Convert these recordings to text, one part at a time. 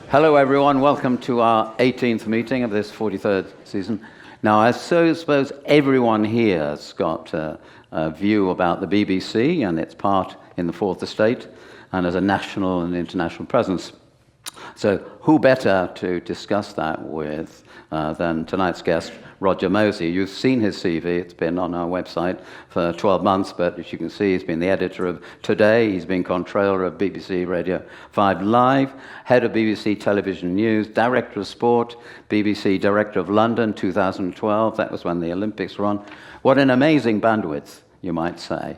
Hello, everyone. Welcome to our 18th meeting of this 43rd season. Now, I suppose everyone here has got a view about the BBC and its part in the Fourth Estate and as a national and international presence. So who better to discuss that with than tonight's guest, Roger Mosey. You've seen his CV. It's been on our website for 12 months, but as you can see, he's been the editor of Today. He's been controller of BBC Radio 5 Live, head of BBC Television News, director of sport, BBC Director of London 2012. That was when the Olympics were on. What an amazing bandwidth, you might say.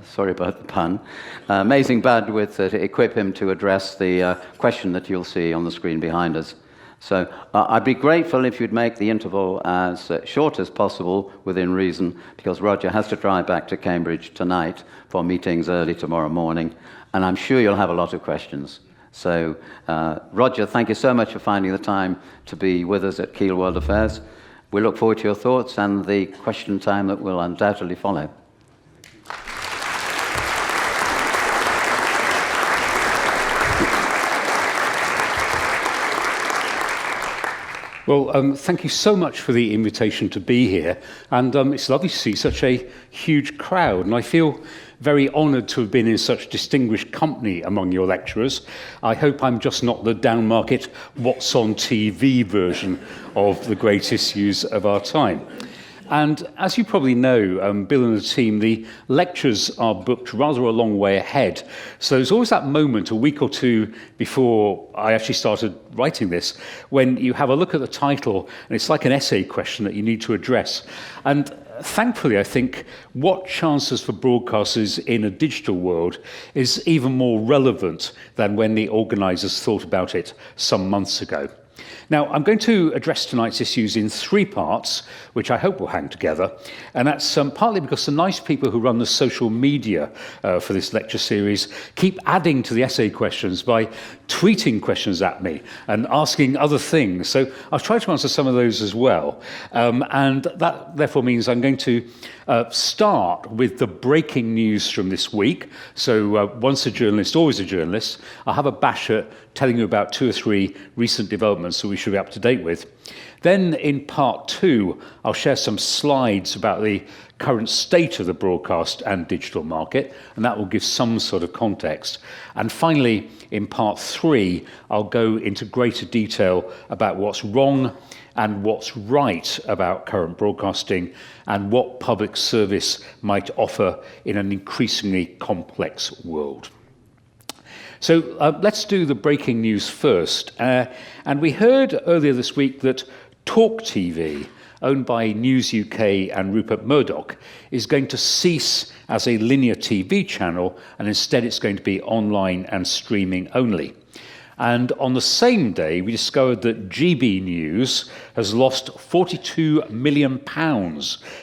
Sorry about the pun. Amazing bandwidth to equip him to address the question that you'll see on the screen behind us. So I'd be grateful if you'd make the interval as short as possible within reason, because Roger has to drive back to Cambridge tonight for meetings early tomorrow morning, and I'm sure you'll have a lot of questions. So, Roger, thank you so much for finding the time to be with us at Keele World Affairs. We look forward to your thoughts and the question time that will undoubtedly follow. Well, thank you so much for the invitation to be here, and it's lovely to see such a huge crowd, and I feel very honoured to have been in such distinguished company among your lecturers. I hope I'm just not the downmarket what's on TV version of the great issues of our time. And as you probably know, Bill and the team, the lectures are booked rather a long way ahead. So there's always that moment, a week or two before I actually started writing this, when you have a look at the title, and it's like an essay question that you need to address. And thankfully, I think what chances for broadcasters in a digital world is even more relevant than when the organisers thought about it some months ago. Now, I'm going to address tonight's issues in three parts, which I hope will hang together. And that's partly because the nice people who run the social media for this lecture series keep adding to the essay questions by tweeting questions at me and asking other things. So I'll try to answer some of those as well. And that therefore means I'm going to start with the breaking news from this week. So once a journalist, always a journalist. I'll have a bash at telling you about 2 or 3 recent developments that we should be up to date with. Then in part 2, I'll share some slides about the current state of the broadcast and digital market, and that will give some sort of context. And finally, in part 3, I'll go into greater detail about what's wrong and what's right about current broadcasting and what public service might offer in an increasingly complex world. So let's do the breaking news first. And we heard earlier this week that Talk TV, owned by News UK and Rupert Murdoch, is going to cease as a linear TV channel, and instead it's going to be online and streaming only. And on the same day, we discovered that GB News has lost £42 million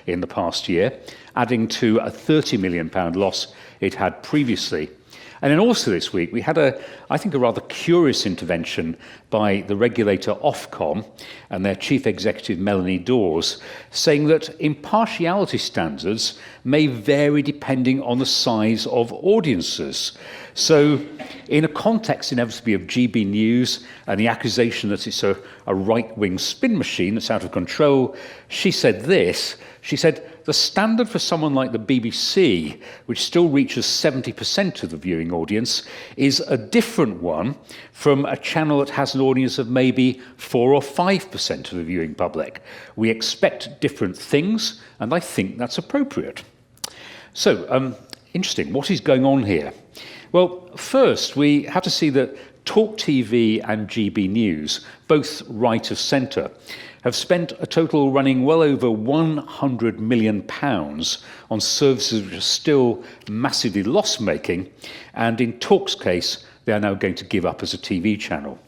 in the past year, adding to a £30 million loss it had previously. And then also this week, we had I think, a rather curious intervention by the regulator Ofcom and their chief executive, Melanie Dawes, saying that impartiality standards may vary depending on the size of audiences. So in a context inevitably of GB News and the accusation that it's a right-wing spin machine that's out of control, she said this. She said, the standard for someone like the BBC, which still reaches 70% of the viewing audience, is a different one from a channel that has an audience of maybe 4 or 5% of the viewing public. We expect different things, and I think that's appropriate. So, interesting. What is going on here? Well, first, we have to see that Talk TV and GB News, both right of centre, have spent a total running well over £100 million on services which are still massively loss-making, and in Talk's case, they are now going to give up as a TV channel.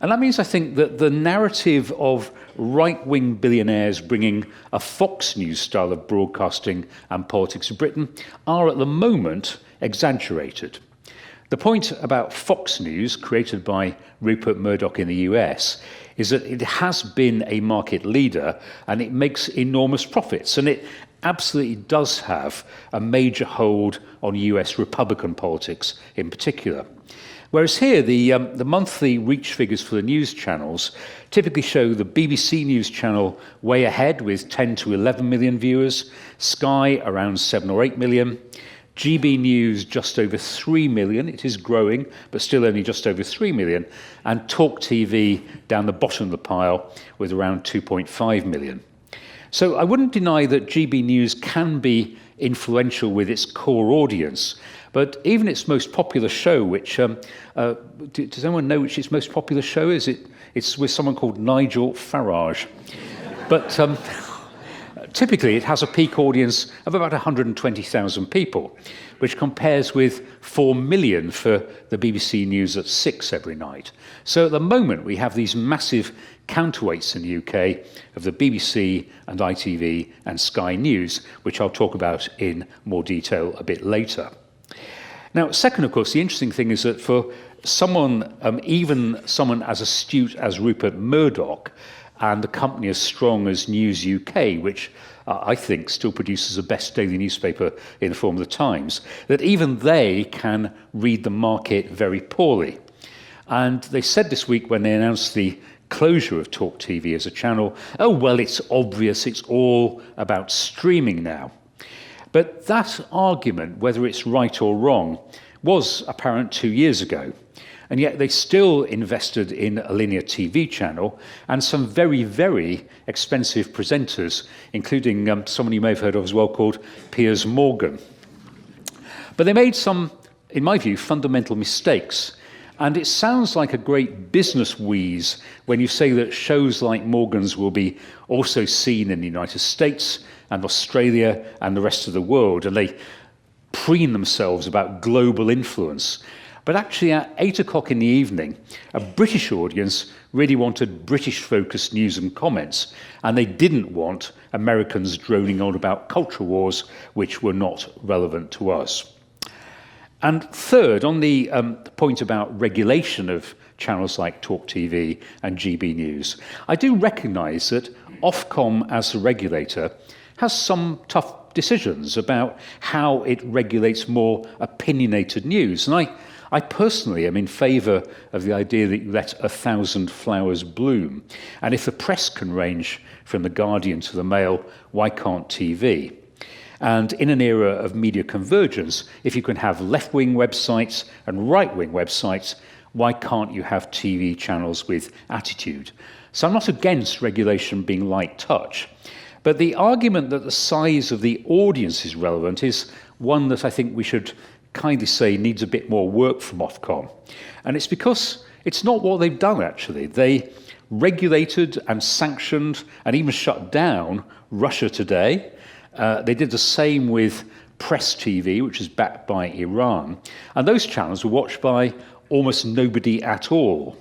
And that means, I think, that the narrative of right-wing billionaires bringing a Fox News style of broadcasting and politics to Britain are, at the moment, exaggerated. The point about Fox News, created by Rupert Murdoch in the US, is that it has been a market leader and it makes enormous profits. And it absolutely does have a major hold on US Republican politics in particular. Whereas here, the monthly reach figures for the news channels typically show the BBC News channel way ahead with 10 to 11 million viewers, Sky around 7 or 8 million, GB News just over 3 million, it is growing, but still only just over 3 million, and Talk TV down the bottom of the pile with around 2.5 million. So I wouldn't deny that GB News can be influential with its core audience, but even its most popular show, which, does anyone know which its most popular show is? It's with someone called Nigel Farage. But typically it has a peak audience of about 120,000 people, which compares with 4 million for the BBC News at 6 every night. So at the moment we have these massive counterweights in the UK of the BBC and ITV and Sky News, which I'll talk about in more detail a bit later. Now, second, of course, the interesting thing is that for someone, even someone as astute as Rupert Murdoch and a company as strong as News UK, which I think still produces the best daily newspaper in the form of the Times, that even they can read the market very poorly. And they said this week when they announced the closure of Talk TV as a channel, oh, well, it's obvious, it's all about streaming now. But that argument, whether it's right or wrong, was apparent 2 years ago. And yet they still invested in a linear TV channel and some very, very expensive presenters, including someone you may have heard of as well called Piers Morgan. But they made some, in my view, fundamental mistakes. And it sounds like a great business wheeze when you say that shows like Morgan's will be also seen in the United States and Australia and the rest of the world, and they preen themselves about global influence. But actually at 8 o'clock in the evening, a British audience really wanted British-focused news and comments, and they didn't want Americans droning on about culture wars which were not relevant to us. And third, on the point about regulation of channels like Talk TV and GB News, I do recognise that Ofcom as the regulator has some tough decisions about how it regulates more opinionated news. And I personally am in favour of the idea that you let 1,000 flowers bloom. And if the press can range from The Guardian to the Mail, why can't TV? And in an era of media convergence, if you can have left-wing websites and right-wing websites, why can't you have TV channels with attitude? So I'm not against regulation being light touch, but the argument that the size of the audience is relevant is one that I think we should kindly say needs a bit more work from Ofcom. And it's because it's not what they've done, actually. They regulated and sanctioned and even shut down Russia Today. They did the same with Press TV, which is backed by Iran. And those channels were watched by almost nobody at all.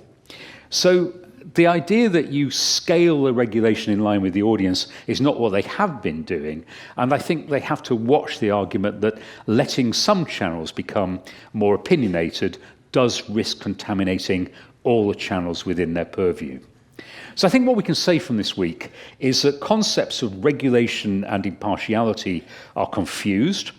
So the idea that you scale the regulation in line with the audience is not what they have been doing. And I think they have to watch the argument that letting some channels become more opinionated does risk contaminating all the channels within their purview. So I think what we can say from this week is that concepts of regulation and impartiality are confused,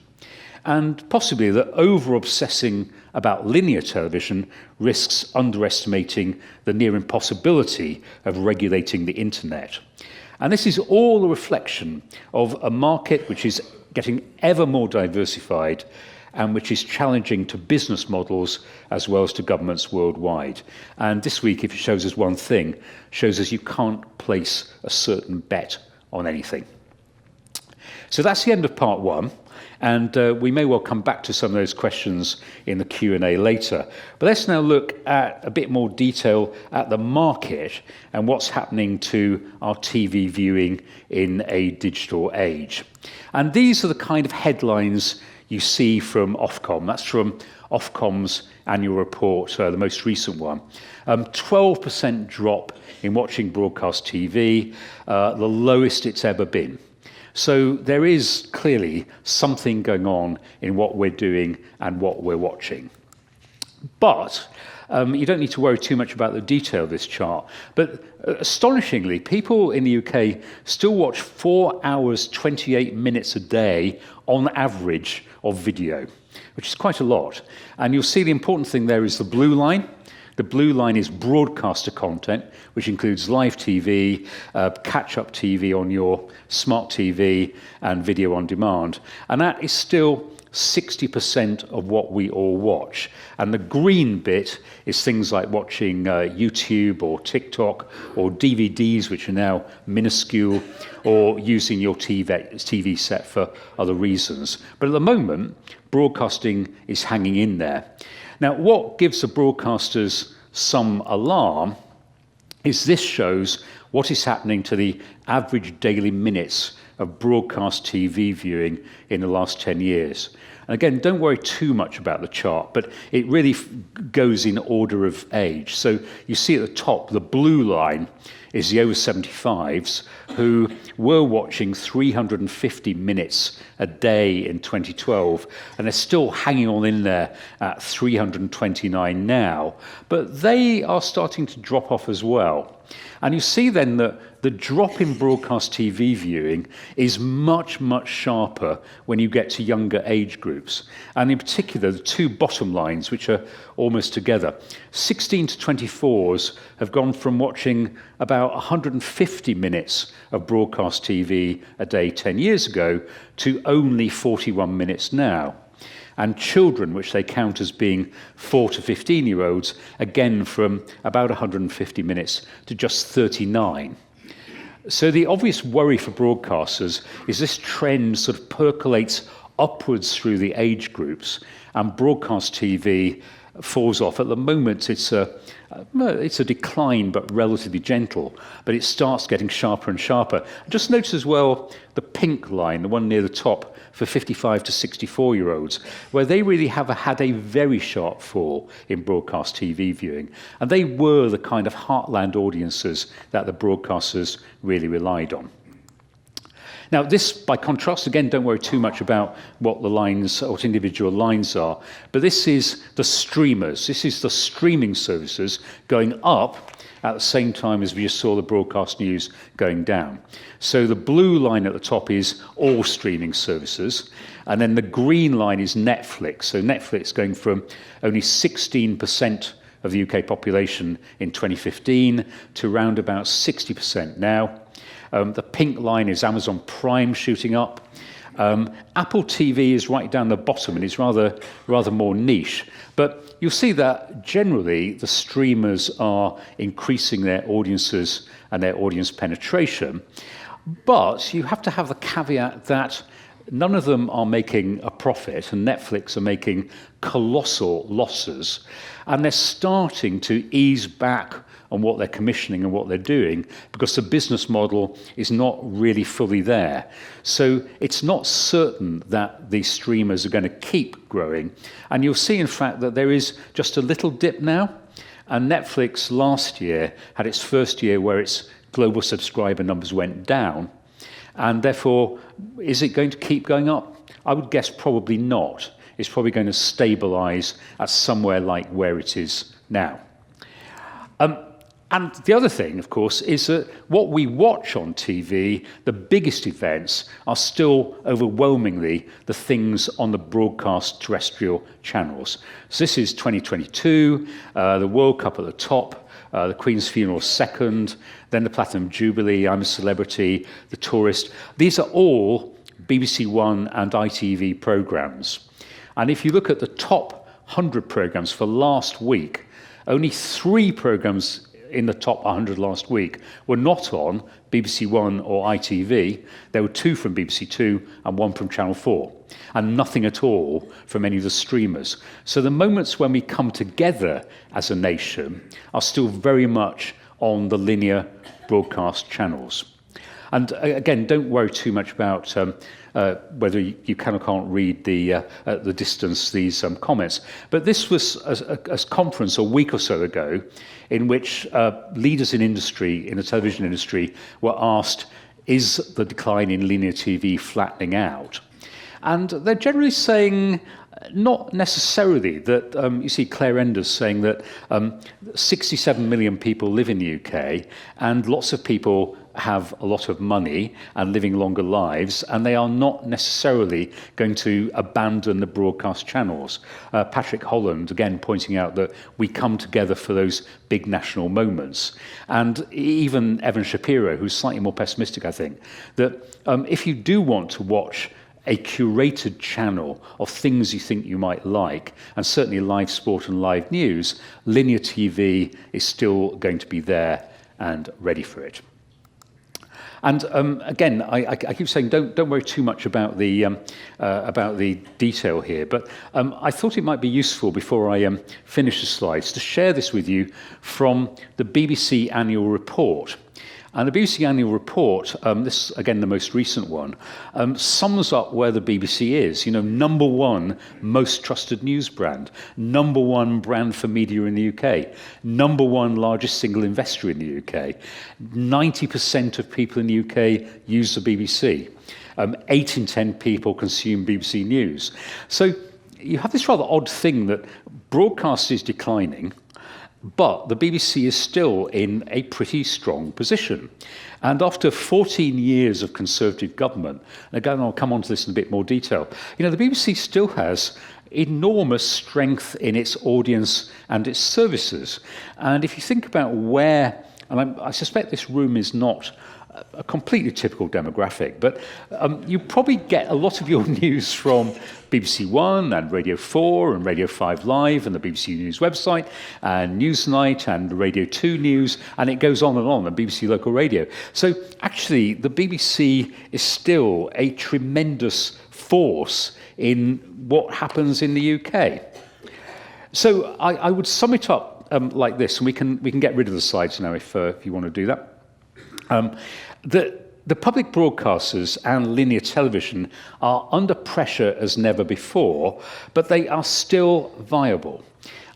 and possibly that over-obsessing about linear television risks underestimating the near impossibility of regulating the internet. And this is all a reflection of a market which is getting ever more diversified and which is challenging to business models as well as to governments worldwide. And this week, if it shows us one thing, shows us you can't place a certain bet on anything. So that's the end of part one. And we may well come back to some of those questions in the Q&A later. But let's now look at a bit more detail at the market and what's happening to our TV viewing in a digital age. And these are the kind of headlines you see from Ofcom. That's from Ofcom's annual report, the most recent one. 12% drop in watching broadcast TV, the lowest it's ever been. So there is clearly something going on in what we're doing and what we're watching. But you don't need to worry too much about the detail of this chart. But astonishingly, people in the UK still watch 4 hours, 28 minutes a day on average of video, which is quite a lot. And you'll see the important thing there is the blue line. The blue line is broadcaster content, which includes live TV, catch-up TV on your smart TV, and video on demand. And that is still 60% of what we all watch. And the green bit is things like watching YouTube or TikTok or DVDs, which are now minuscule, or using your TV set for other reasons. But at the moment, broadcasting is hanging in there. Now, what gives the broadcasters some alarm is this shows what is happening to the average daily minutes of broadcast TV viewing in the last 10 years. And again, don't worry too much about the chart, but it really goes in order of age. So you see at the top, the blue line is the over 75s who were watching 350 minutes a day in 2012, and they're still hanging on in there at 329 now, but they are starting to drop off as well. And you see then that the drop in broadcast TV viewing is much, much sharper when you get to younger age groups. And in particular, the two bottom lines, which are almost together. 16 to 24s have gone from watching about 150 minutes of broadcast TV a day 10 years ago to only 41 minutes now. And children, which they count as being 4 to 15-year-olds, again from about 150 minutes to just 39. So the obvious worry for broadcasters is this trend sort of percolates upwards through the age groups, and broadcast TV falls off. At the moment, it's a decline, but relatively gentle, but it starts getting sharper and sharper. Just notice as well the pink line, the one near the top, for 55 to 64-year-olds, where they really have had a very sharp fall in broadcast TV viewing. And they were the kind of heartland audiences that the broadcasters really relied on. Now, this, by contrast, again, don't worry too much about what the lines, what individual lines are, but this is the streamers. This is the streaming services going up at the same time as we just saw the broadcast news going down. So the blue line at the top is all streaming services, and then the green line is Netflix. So Netflix going from only 16% of the UK population in 2015 to around about 60% now. The pink line is Amazon Prime shooting up. Apple TV is right down the bottom and is rather more niche. But you'll see that generally the streamers are increasing their audiences and their audience penetration. But you have to have the caveat that none of them are making a profit, and Netflix are making colossal losses. And they're starting to ease back on what they're commissioning and what they're doing because the business model is not really fully there. So it's not certain that these streamers are going to keep growing. And you'll see, in fact, that there is just a little dip now. And Netflix last year had its first year where its global subscriber numbers went down. And therefore, is it going to keep going up? I would guess probably not. It's probably going to stabilize at somewhere like where it is now. And the other thing, of course, is that what we watch on TV, the biggest events, are still overwhelmingly the things on the broadcast terrestrial channels. So this is 2022, the World Cup at the top, the Queen's funeral second, then the Platinum Jubilee, I'm a Celebrity, The Tourist. These are all BBC One and ITV programmes. And if you look at the top 100 programmes for last week, only 3 programmes in the top 100 last week were not on BBC One or ITV. There were 2 from BBC Two and 1 from Channel 4, and nothing at all from any of the streamers. So the moments when we come together as a nation are still very much on the linear broadcast channels. And again, don't worry too much about whether you can or can't read at the distance these comments. But this was a conference a week or so ago in which leaders in industry, in the television industry, were asked, is the decline in linear TV flattening out? And they're generally saying Not necessarily. That you see Claire Enders saying that 67 million people live in the UK, and lots of people have a lot of money and living longer lives, and they are not necessarily going to abandon the broadcast channels. Patrick Holland, again, pointing out that we come together for those big national moments. And even Evan Shapiro, who's slightly more pessimistic, I think, that if you do want to watch a curated channel of things you think you might like, and certainly live sport and live news, linear TV is still going to be there and ready for it. And again, I keep saying don't worry too much about the detail here, but I thought it might be useful before I finish the slides to share this with you from the BBC annual report. And the BBC annual report, this again the most recent one, sums up where the BBC is. You know, number one most trusted news brand, number one brand for media in the UK, number one largest single investor in the UK. 90% of people in the UK use the BBC. 8 in 10 people consume BBC News. So you have this rather odd thing that broadcast is declining, but the BBC is still in a pretty strong position. And after 14 years of Conservative government, and again, I'll come on to this in a bit more detail, you know, the BBC still has enormous strength in its audience and its services. And if you think about where, and I suspect this room is not a completely typical demographic, but you probably get a lot of your news from BBC One and Radio 4 and Radio 5 Live and the BBC News website and Newsnight and Radio 2 News, and it goes on and BBC Local Radio. So actually, the BBC is still a tremendous force in what happens in the UK. So I would sum it up like this, and we can get rid of the slides now if you want to do that. The public broadcasters and linear television are under pressure as never before, but they are still viable.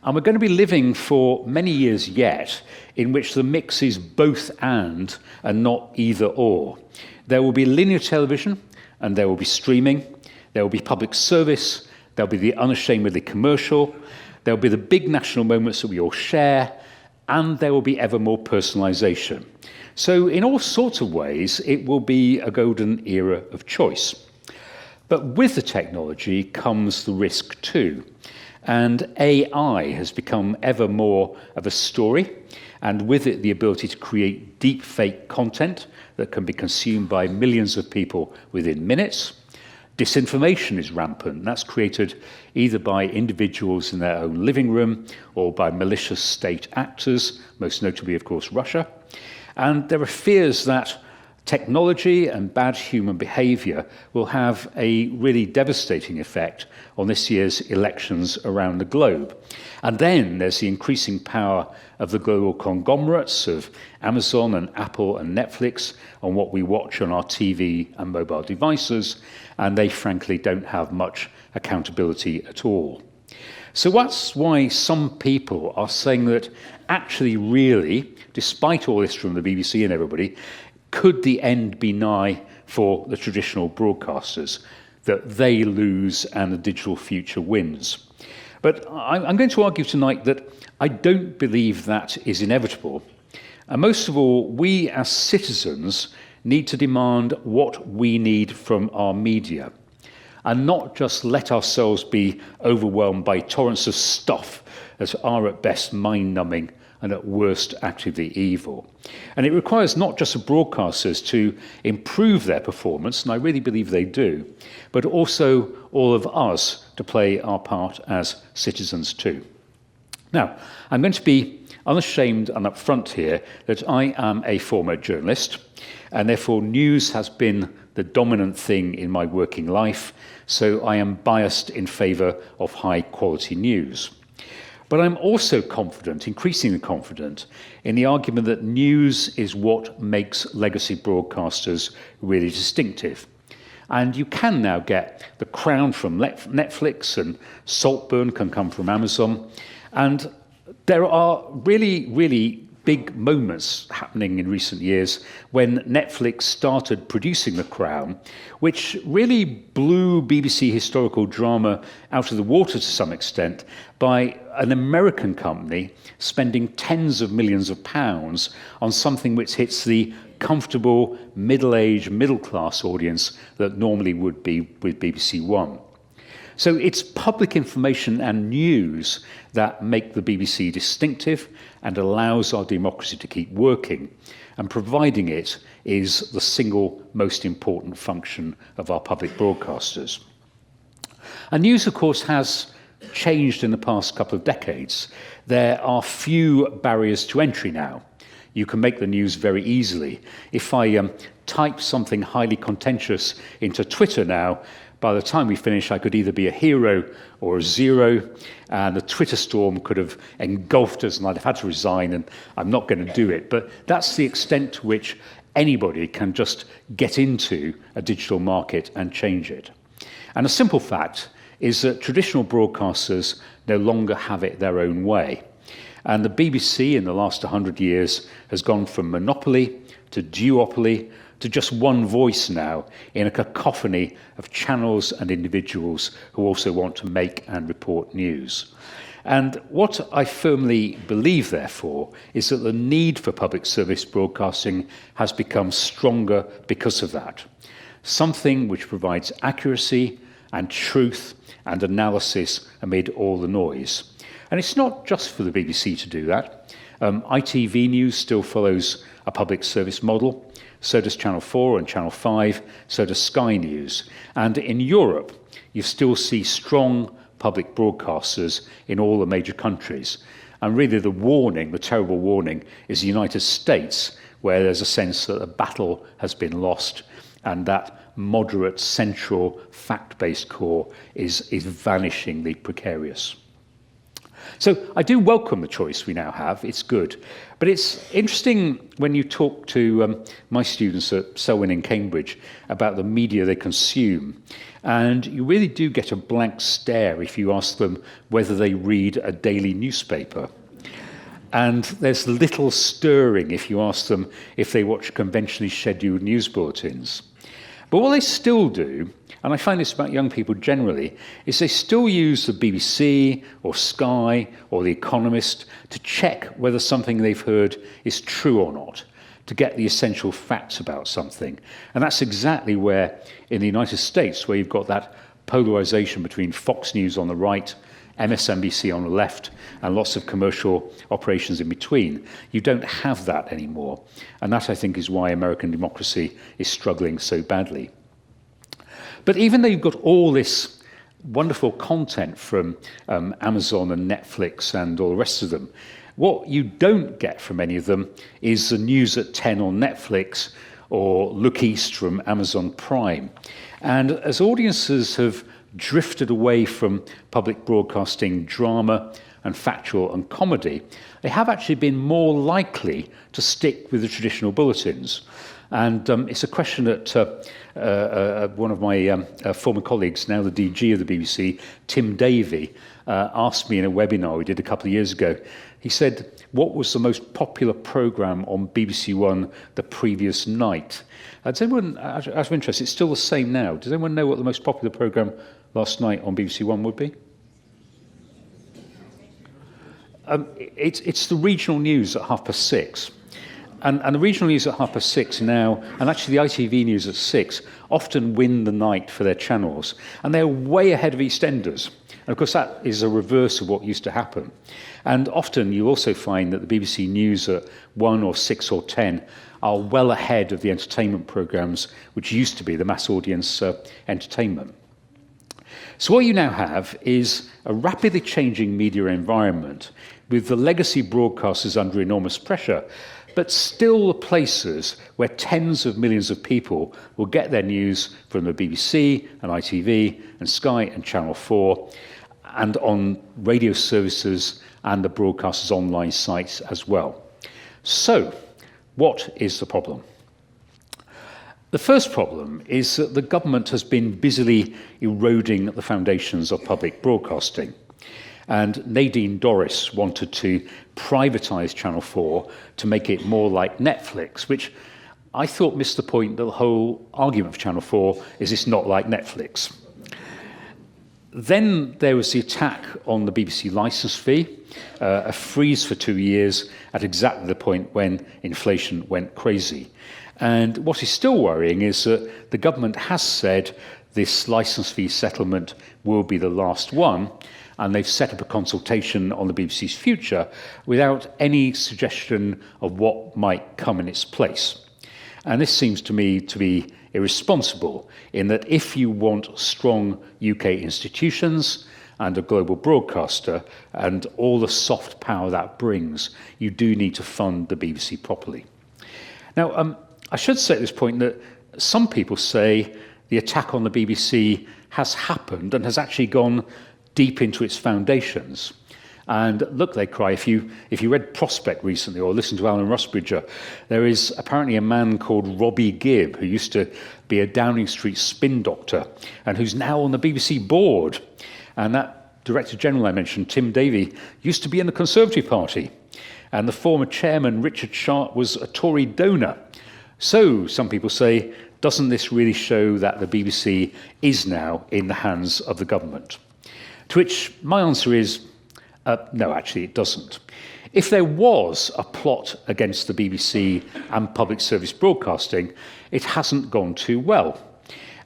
And we're going to be living for many years yet in which the mix is both and not either or. There will be linear television and there will be streaming. There will be public service. There will be the unashamedly commercial. There will be the big national moments that we all share. And there will be ever more personalisation. So in all sorts of ways, it will be a golden era of choice. But with the technology comes the risk too. And AI has become ever more of a story, and with it the ability to create deep fake content that can be consumed by millions of people within minutes. Disinformation is rampant. That's created either by individuals in their own living room or by malicious state actors, most notably, of course, Russia. And there are fears that technology and bad human behaviour will have a really devastating effect on this year's elections around the globe. And then there's the increasing power of the global conglomerates of Amazon and Apple and Netflix on what we watch on our TV and mobile devices, and they frankly don't have much accountability at all. So that's why some people are saying that actually really, despite all this from the BBC and everybody, could the end be nigh for the traditional broadcasters, that they lose and the digital future wins? But I'm going to argue tonight that I don't believe that is inevitable. And most of all, we as citizens need to demand what we need from our media, and not just let ourselves be overwhelmed by torrents of stuff that are at best mind-numbing and at worst actively evil. And it requires not just the broadcasters to improve their performance, and I really believe they do, but also all of us to play our part as citizens too. Now, I'm going to be unashamed and upfront here that I am a former journalist, and therefore news has been the dominant thing in my working life, so I am biased in favour of high-quality news. But I'm also confident, increasingly confident, in the argument that news is what makes legacy broadcasters really distinctive. And you can now get The Crown from Netflix, and Saltburn can come from Amazon. And there are really, really big moments happening in recent years when Netflix started producing The Crown, which really blew BBC historical drama out of the water to some extent by an American company spending tens of millions of pounds on something which hits the comfortable, middle-aged, middle-class audience that normally would be with BBC One. So it's public information and news that make the BBC distinctive and allows our democracy to keep working. And providing it is the single most important function of our public broadcasters. And news, of course, has changed in the past couple of decades. There are few barriers to entry now. You can make the news very easily. If I type something highly contentious into Twitter now, by the time we finish, I could either be a hero or a zero, and the Twitter storm could have engulfed us, and I'd have had to resign, and I'm not going to do it. But that's the extent to which anybody can just get into a digital market and change it. And a simple fact is that traditional broadcasters no longer have it their own way. And the BBC in the last 100 years has gone from monopoly to duopoly to just one voice now in a cacophony of channels and individuals who also want to make and report news. And what I firmly believe, therefore, is that the need for public service broadcasting has become stronger because of that. Something which provides accuracy and truth and analysis amid all the noise. And it's not just for the BBC to do that. ITV News still follows a public service model. So does Channel 4 and Channel 5, so does Sky News. And in Europe, you still see strong public broadcasters in all the major countries. And really the warning, the terrible warning, is the United States, where there's a sense that a battle has been lost and that moderate, central, fact-based core is vanishingly precarious. So I do welcome the choice we now have. It's good. But it's interesting when you talk to my students at Selwyn in Cambridge about the media they consume. And you really do get a blank stare if you ask them whether they read a daily newspaper. And there's little stirring if you ask them if they watch conventionally scheduled news bulletins. But what they still do, and I find this about young people generally, is they still use the BBC or Sky or The Economist to check whether something they've heard is true or not, to get the essential facts about something. And that's exactly where, in the United States, where you've got that polarization between Fox News on the right, MSNBC on the left, and lots of commercial operations in between. You don't have that anymore. And that, I think, is why American democracy is struggling so badly. But even though you've got all this wonderful content from Amazon and Netflix and all the rest of them, what you don't get from any of them is the news at 10 on Netflix or Look East from Amazon Prime. And as audiences have drifted away from public broadcasting drama and factual and comedy, they have actually been more likely to stick with the traditional bulletins. And it's a question that one of my former colleagues, now the DG of the BBC, Tim Davey, asked me in a webinar we did a couple of years ago. He said, what was the most popular programme on BBC One the previous night? Does anyone, out of interest, it's still the same now. Does anyone know what the most popular programme last night on BBC One would be? It's the regional news at 6:30. And the regional news at 6:30 now, and actually the ITV news at 6, often win the night for their channels. And they're way ahead of EastEnders. And of course, that is a reverse of what used to happen. And often you also find that the BBC News at 1 or 6 or 10 are well ahead of the entertainment programmes, which used to be the mass audience entertainment. So what you now have is a rapidly changing media environment with the legacy broadcasters under enormous pressure, but still the places where tens of millions of people will get their news from the BBC and ITV and Sky and Channel 4 and on radio services and the broadcasters' online sites as well. So, what is the problem? The first problem is that the government has been busily eroding the foundations of public broadcasting. And Nadine Dorris wanted to privatise Channel 4 to make it more like Netflix, which I thought missed the point that the whole argument for Channel 4 is it's not like Netflix. Then there was the attack on the BBC licence fee, a freeze for 2 years at exactly the point when inflation went crazy. And what is still worrying is that the government has said this licence fee settlement will be the last one, and they've set up a consultation on the BBC's future without any suggestion of what might come in its place. And this seems to me to be irresponsible, in that if you want strong UK institutions and a global broadcaster and all the soft power that brings, you do need to fund the BBC properly. Now, I should say at this point that some people say the attack on the BBC has happened and has actually gone deep into its foundations. And look, they cry. If you read Prospect recently or listened to Alan Rusbridger, there is apparently a man called Robbie Gibb who used to be a Downing Street spin doctor and who's now on the BBC board. And that Director General I mentioned, Tim Davie, used to be in the Conservative Party. And the former chairman, Richard Sharp, was a Tory donor. So, some people say, doesn't this really show that the BBC is now in the hands of the government? To which my answer is, no, actually it doesn't. If there was a plot against the BBC and public service broadcasting, it hasn't gone too well.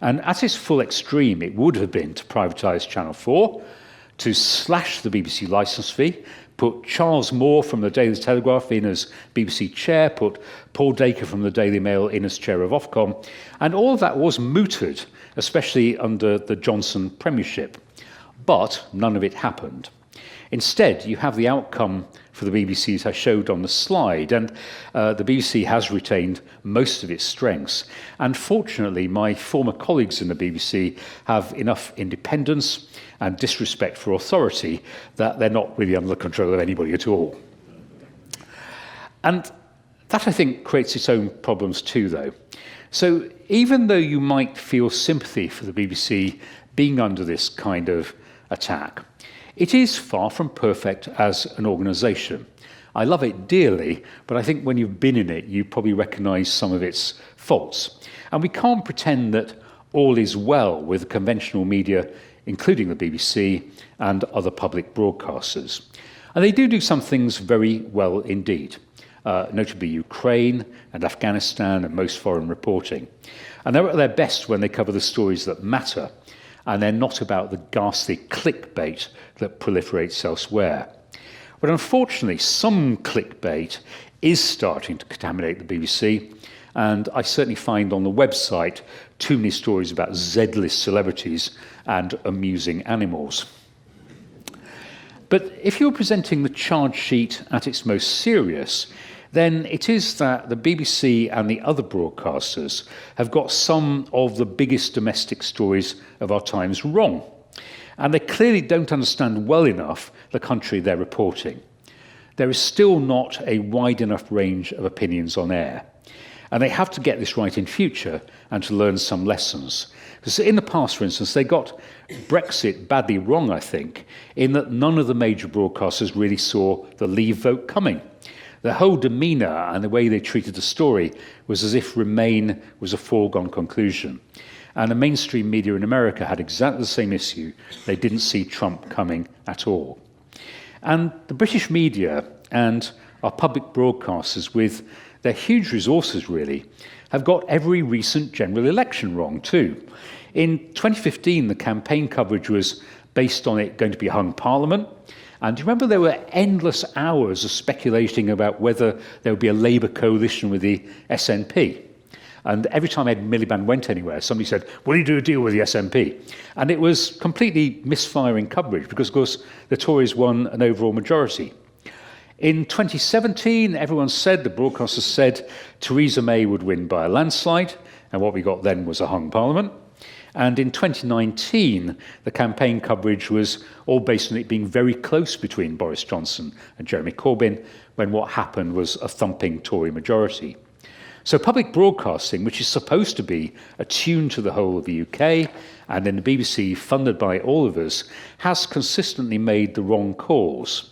And at its full extreme, it would have been to privatise Channel 4, to slash the BBC licence fee, put Charles Moore from the Daily Telegraph in as BBC chair, put Paul Dacre from the Daily Mail in as chair of Ofcom, and all of that was mooted, especially under the Johnson premiership. But none of it happened. Instead, you have the outcome for the BBC as I showed on the slide, and the BBC has retained most of its strengths. And fortunately, my former colleagues in the BBC have enough independence and disrespect for authority that they're not really under the control of anybody at all. And that, I think, creates its own problems too, though. So even though you might feel sympathy for the BBC being under this kind of attack, it is far from perfect as an organisation. I love it dearly, but I think when you've been in it, you probably recognise some of its faults. And we can't pretend that all is well with conventional media, including the BBC and other public broadcasters. And they do some things very well indeed, notably Ukraine and Afghanistan and most foreign reporting. And they're at their best when they cover the stories that matter, and they're not about the ghastly clickbait that proliferates elsewhere. But unfortunately, some clickbait is starting to contaminate the BBC, and I certainly find on the website too many stories about Z-list celebrities and amusing animals. But if you're presenting the charge sheet at its most serious, then it is that the BBC and the other broadcasters have got some of the biggest domestic stories of our times wrong. And they clearly don't understand well enough the country they're reporting. There is still not a wide enough range of opinions on air. And they have to get this right in future and to learn some lessons. Because in the past, for instance, they got Brexit badly wrong, I think, in that none of the major broadcasters really saw the Leave vote coming. Their whole demeanour and the way they treated the story was as if Remain was a foregone conclusion. And the mainstream media in America had exactly the same issue. They didn't see Trump coming at all. And the British media and our public broadcasters, with their huge resources really, have got every recent general election wrong too. In 2015, the campaign coverage was based on it going to be a hung parliament. And do you remember there were endless hours of speculating about whether there would be a Labour coalition with the SNP? And every time Ed Miliband went anywhere, somebody said, will you do a deal with the SNP? And it was completely misfiring coverage because, of course, the Tories won an overall majority. In 2017, everyone said, the broadcasters said, Theresa May would win by a landslide, and what we got then was a hung parliament. And in 2019, the campaign coverage was all based on it being very close between Boris Johnson and Jeremy Corbyn, when what happened was a thumping Tory majority. So public broadcasting, which is supposed to be attuned to the whole of the UK, and then the BBC, funded by all of us, has consistently made the wrong calls.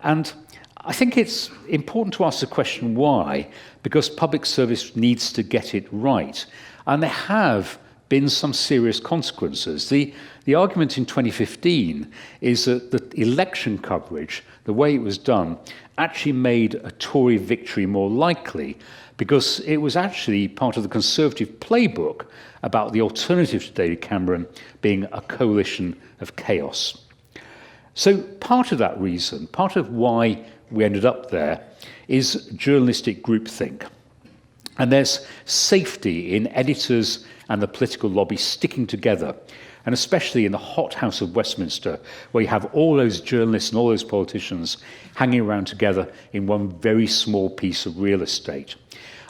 And I think it's important to ask the question why, because public service needs to get it right. And there have been some serious consequences. The argument in 2015 is that the election coverage, the way it was done, actually made a Tory victory more likely, because it was actually part of the Conservative playbook about the alternative to David Cameron being a coalition of chaos. So part of that reason, part of why we ended up there, is journalistic groupthink. And there's safety in editors and the political lobby sticking together, and especially in the hot house of Westminster, where you have all those journalists and all those politicians hanging around together in one very small piece of real estate.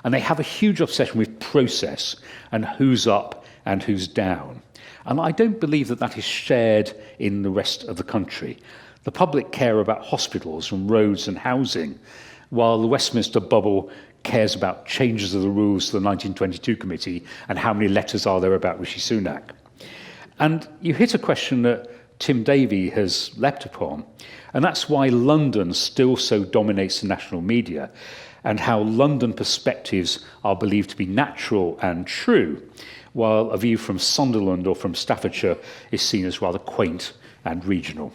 And they have a huge obsession with process and who's up and who's down. And I don't believe that that is shared in the rest of the country. The public care about hospitals and roads and housing, while the Westminster bubble cares about changes of the rules to the 1922 committee and how many letters are there about Rishi Sunak. And you hit a question that Tim Davie has leapt upon, and that's why London still so dominates the national media, and how London perspectives are believed to be natural and true, while a view from Sunderland or from Staffordshire is seen as rather quaint and regional.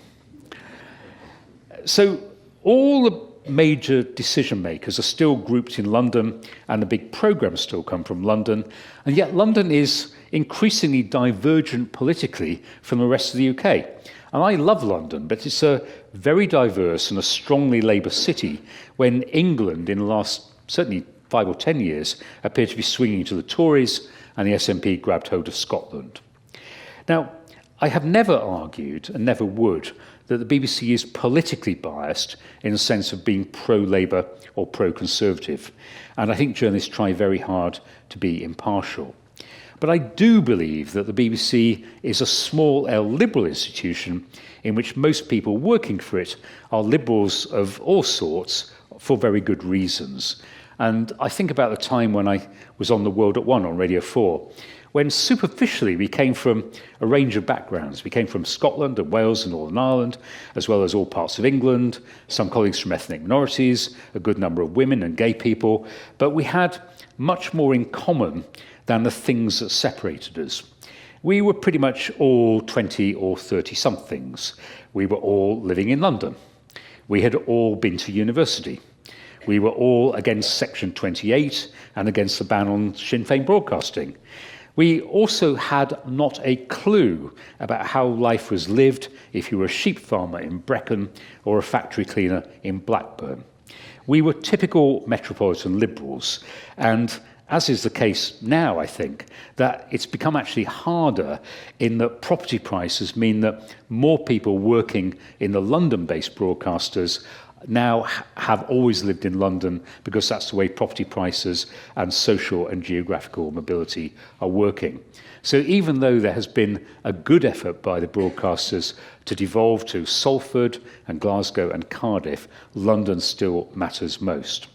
So all the major decision makers are still grouped in London, and the big programmes still come from London, and yet London is increasingly divergent politically from the rest of the UK. And I love London, but it's a very diverse and a strongly Labour city, when England in the last certainly 5 or 10 years appeared to be swinging to the Tories, and the SNP grabbed hold of Scotland. Now, I have never argued, and never would, that the BBC is politically biased in the sense of being pro-Labour or pro-Conservative. And I think journalists try very hard to be impartial. But I do believe that the BBC is a small L liberal institution in which most people working for it are liberals of all sorts for very good reasons. And I think about the time when I was on The World at One on Radio 4, when superficially we came from a range of backgrounds. We came from Scotland and Wales and Northern Ireland, as well as all parts of England, some colleagues from ethnic minorities, a good number of women and gay people, but we had much more in common than the things that separated us. We were pretty much all 20 or 30-somethings. We were all living in London. We had all been to university. We were all against Section 28 and against the ban on Sinn Féin broadcasting. We also had not a clue about how life was lived if you were a sheep farmer in Brecon or a factory cleaner in Blackburn. We were typical metropolitan liberals, and as is the case now, I think, that it's become actually harder in that property prices mean that more people working in the London-based broadcasters now have always lived in London, because that's the way property prices and social and geographical mobility are working. So even though there has been a good effort by the broadcasters to devolve to Salford and Glasgow and Cardiff, London still matters most.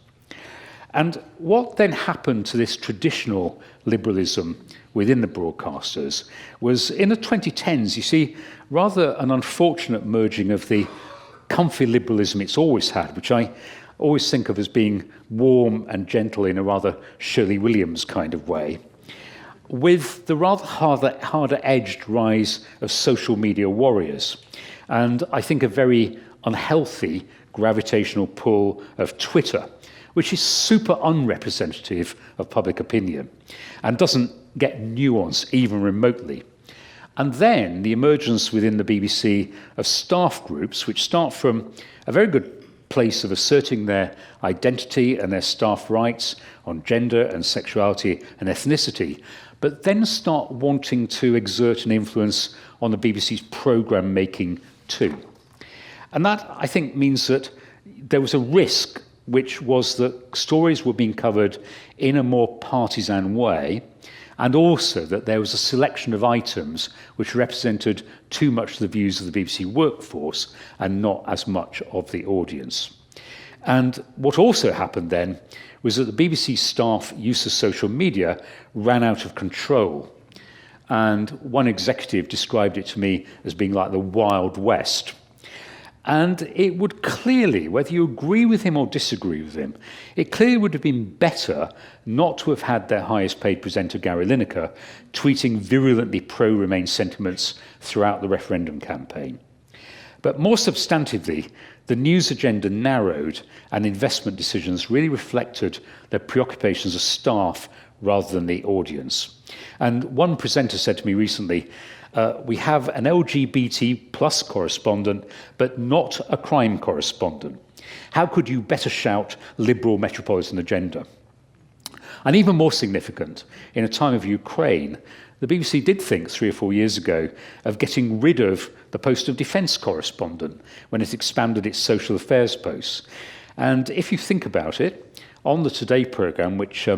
And what then happened to this traditional liberalism within the broadcasters was, in the 2010s, you see, rather an unfortunate merging of the comfy liberalism it's always had, which I always think of as being warm and gentle in a rather Shirley Williams kind of way, with the rather harder-edged rise of social media warriors, and I think a very unhealthy gravitational pull of Twitter, which is super unrepresentative of public opinion and doesn't get nuance even remotely. And then the emergence within the BBC of staff groups, which start from a very good place of asserting their identity and their staff rights on gender and sexuality and ethnicity, but then start wanting to exert an influence on the BBC's programme making too. And that, I think, means that there was a risk, which was that stories were being covered in a more partisan way, and also that there was a selection of items which represented too much the views of the BBC workforce and not as much of the audience. And what also happened then was that the BBC staff use of social media ran out of control. And one executive described it to me as being like the Wild West. And it would clearly, whether you agree with him or disagree with him, it clearly would have been better not to have had their highest paid presenter, Gary Lineker, tweeting virulently pro-Remain sentiments throughout the referendum campaign. But more substantively, the news agenda narrowed and investment decisions really reflected the preoccupations of staff rather than the audience. And one presenter said to me recently, we have an LGBT plus correspondent, but not a crime correspondent. How could you better shout liberal metropolitan agenda? And even more significant, in a time of Ukraine, the BBC did think 3 or 4 years ago of getting rid of the post of defence correspondent when it expanded its social affairs posts. And if you think about it, on the Today programme, which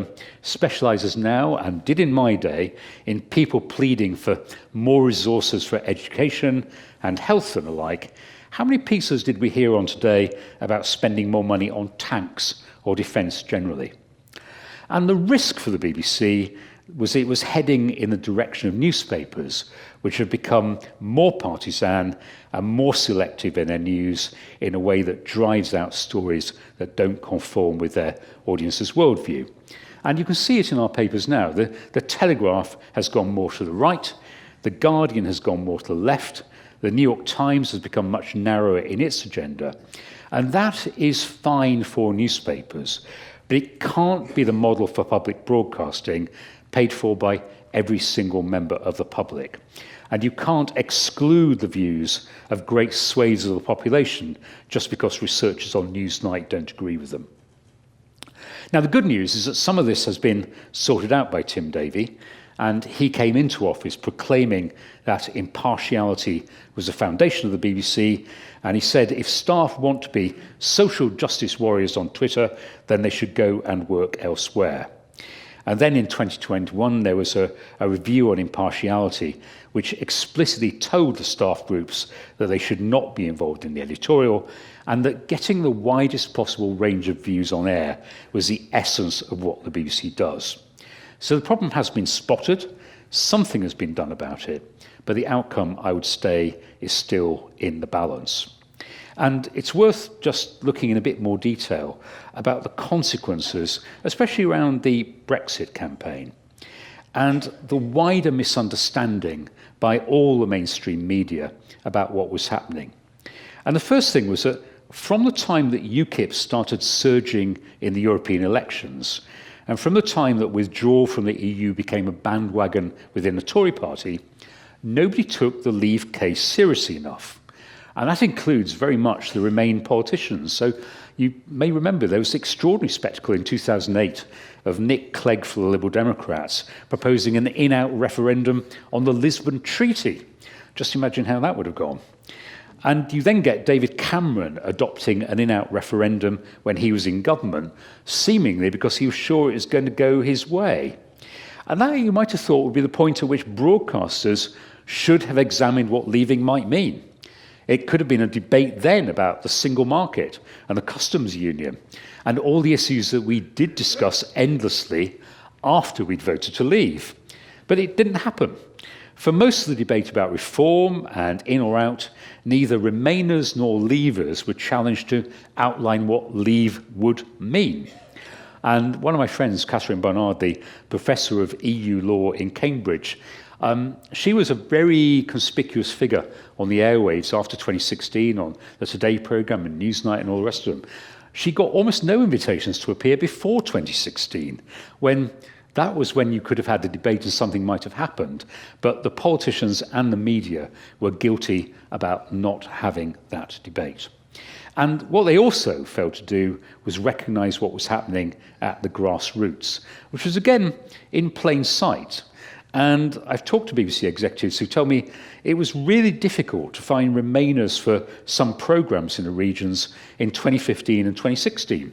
specialises now, and did in my day, in people pleading for more resources for education and health and the like, how many pieces did we hear on Today about spending more money on tanks or defence generally? And the risk for the BBC was it was heading in the direction of newspapers, which have become more partisan and more selective in their news in a way that drives out stories that don't conform with their audience's worldview. And you can see it in our papers now. The Telegraph has gone more to the right, The Guardian has gone more to the left, the New York Times has become much narrower in its agenda, and that is fine for newspapers, but it can't be the model for public broadcasting paid for by every single member of the public. And you can't exclude the views of great swathes of the population just because researchers on Newsnight don't agree with them. Now, the good news is that some of this has been sorted out by Tim Davie, and he came into office proclaiming that impartiality was the foundation of the BBC, and he said if staff want to be social justice warriors on Twitter, then they should go and work elsewhere. And then in 2021, there was a review on impartiality, which explicitly told the staff groups that they should not be involved in the editorial, and that getting the widest possible range of views on air was the essence of what the BBC does. So the problem has been spotted, something has been done about it, but the outcome, I would say, is still in the balance. And it's worth just looking in a bit more detail about the consequences, especially around the Brexit campaign, and the wider misunderstanding by all the mainstream media about what was happening. And the first thing was that from the time that UKIP started surging in the European elections, and from the time that withdrawal from the EU became a bandwagon within the Tory party, nobody took the Leave case seriously enough. And that includes very much the Remain politicians. So you may remember there was an extraordinary spectacle in 2008 of Nick Clegg for the Liberal Democrats proposing an in-out referendum on the Lisbon Treaty. Just imagine how that would have gone. And you then get David Cameron adopting an in-out referendum when he was in government, seemingly because he was sure it was going to go his way. And that you might have thought would be the point at which broadcasters should have examined what leaving might mean. It could have been a debate then about the single market and the customs union and all the issues that we did discuss endlessly after we'd voted to leave. But it didn't happen. For most of the debate about reform and in or out, neither Remainers nor Leavers were challenged to outline what leave would mean. And one of my friends, Catherine Barnard, the professor of EU law in Cambridge, she was a very conspicuous figure on the airwaves after 2016 on the Today programme and Newsnight and all the rest of them. She got almost no invitations to appear before 2016, when that was when you could have had the debate and something might have happened. But the politicians and the media were guilty about not having that debate. And what they also failed to do was recognise what was happening at the grassroots, which was again in plain sight. And I've talked to BBC executives who tell me it was really difficult to find Remainers for some programmes in the regions in 2015 and 2016.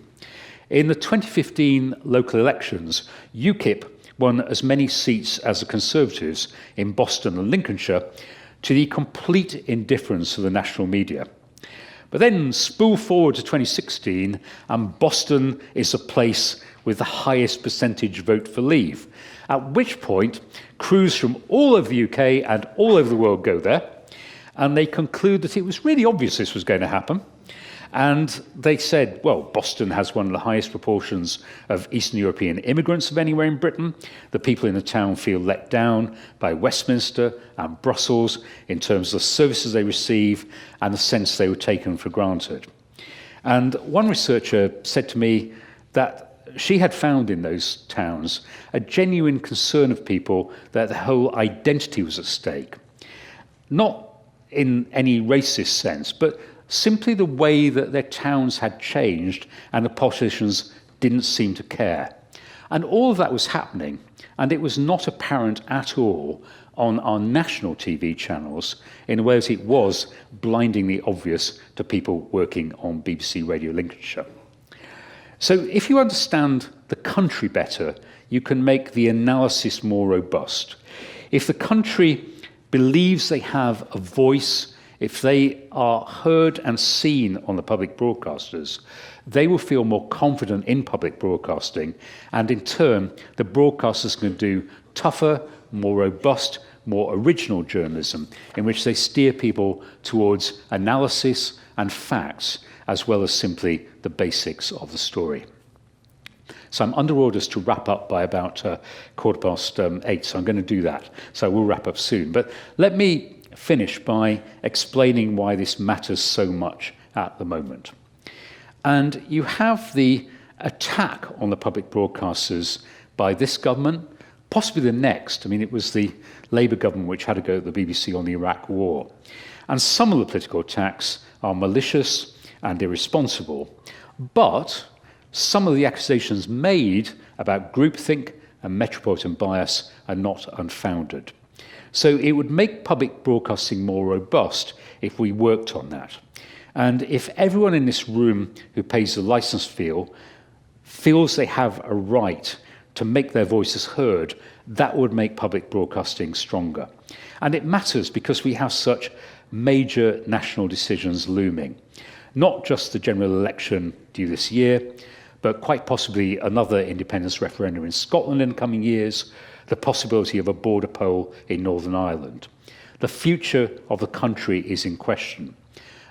In the 2015 local elections, UKIP won as many seats as the Conservatives in Boston and Lincolnshire, to the complete indifference of the national media. But then spool forward to 2016, and Boston is the place with the highest percentage vote for leave, at which point crews from all over the UK and all over the world go there, and they conclude that it was really obvious this was going to happen. And they said, well, Boston has one of the highest proportions of Eastern European immigrants of anywhere in Britain. The people in the town feel let down by Westminster and Brussels in terms of the services they receive and the sense they were taken for granted. And one researcher said to me that she had found in those towns a genuine concern of people that the whole identity was at stake. Not in any racist sense, but simply the way that their towns had changed and the politicians didn't seem to care. And all of that was happening, and it was not apparent at all on our national TV channels in a way as it was blindingly obvious to people working on BBC Radio Lincolnshire. So if you understand the country better, you can make the analysis more robust. If the country believes they have a voice, if they are heard and seen on the public broadcasters, they will feel more confident in public broadcasting, and in turn, the broadcasters can do tougher, more robust, more original journalism in which they steer people towards analysis and facts, as well as simply the basics of the story. So I'm under orders to wrap up by about 8:15, so I'm going to do that. So I will wrap up soon. But let me finish by explaining why this matters so much at the moment. And you have the attack on the public broadcasters by this government, possibly the next. I mean, it was the Labour government which had to go at the BBC on the Iraq War. And some of the political attacks are malicious and irresponsible, but some of the accusations made about groupthink and metropolitan bias are not unfounded. So it would make public broadcasting more robust if we worked on that. And if everyone in this room who pays the licence fee feels they have a right to make their voices heard, that would make public broadcasting stronger. And it matters because we have such major national decisions looming. Not just the general election due this year, but quite possibly another independence referendum in Scotland in the coming years, the possibility of a border poll in Northern Ireland. The future of the country is in question.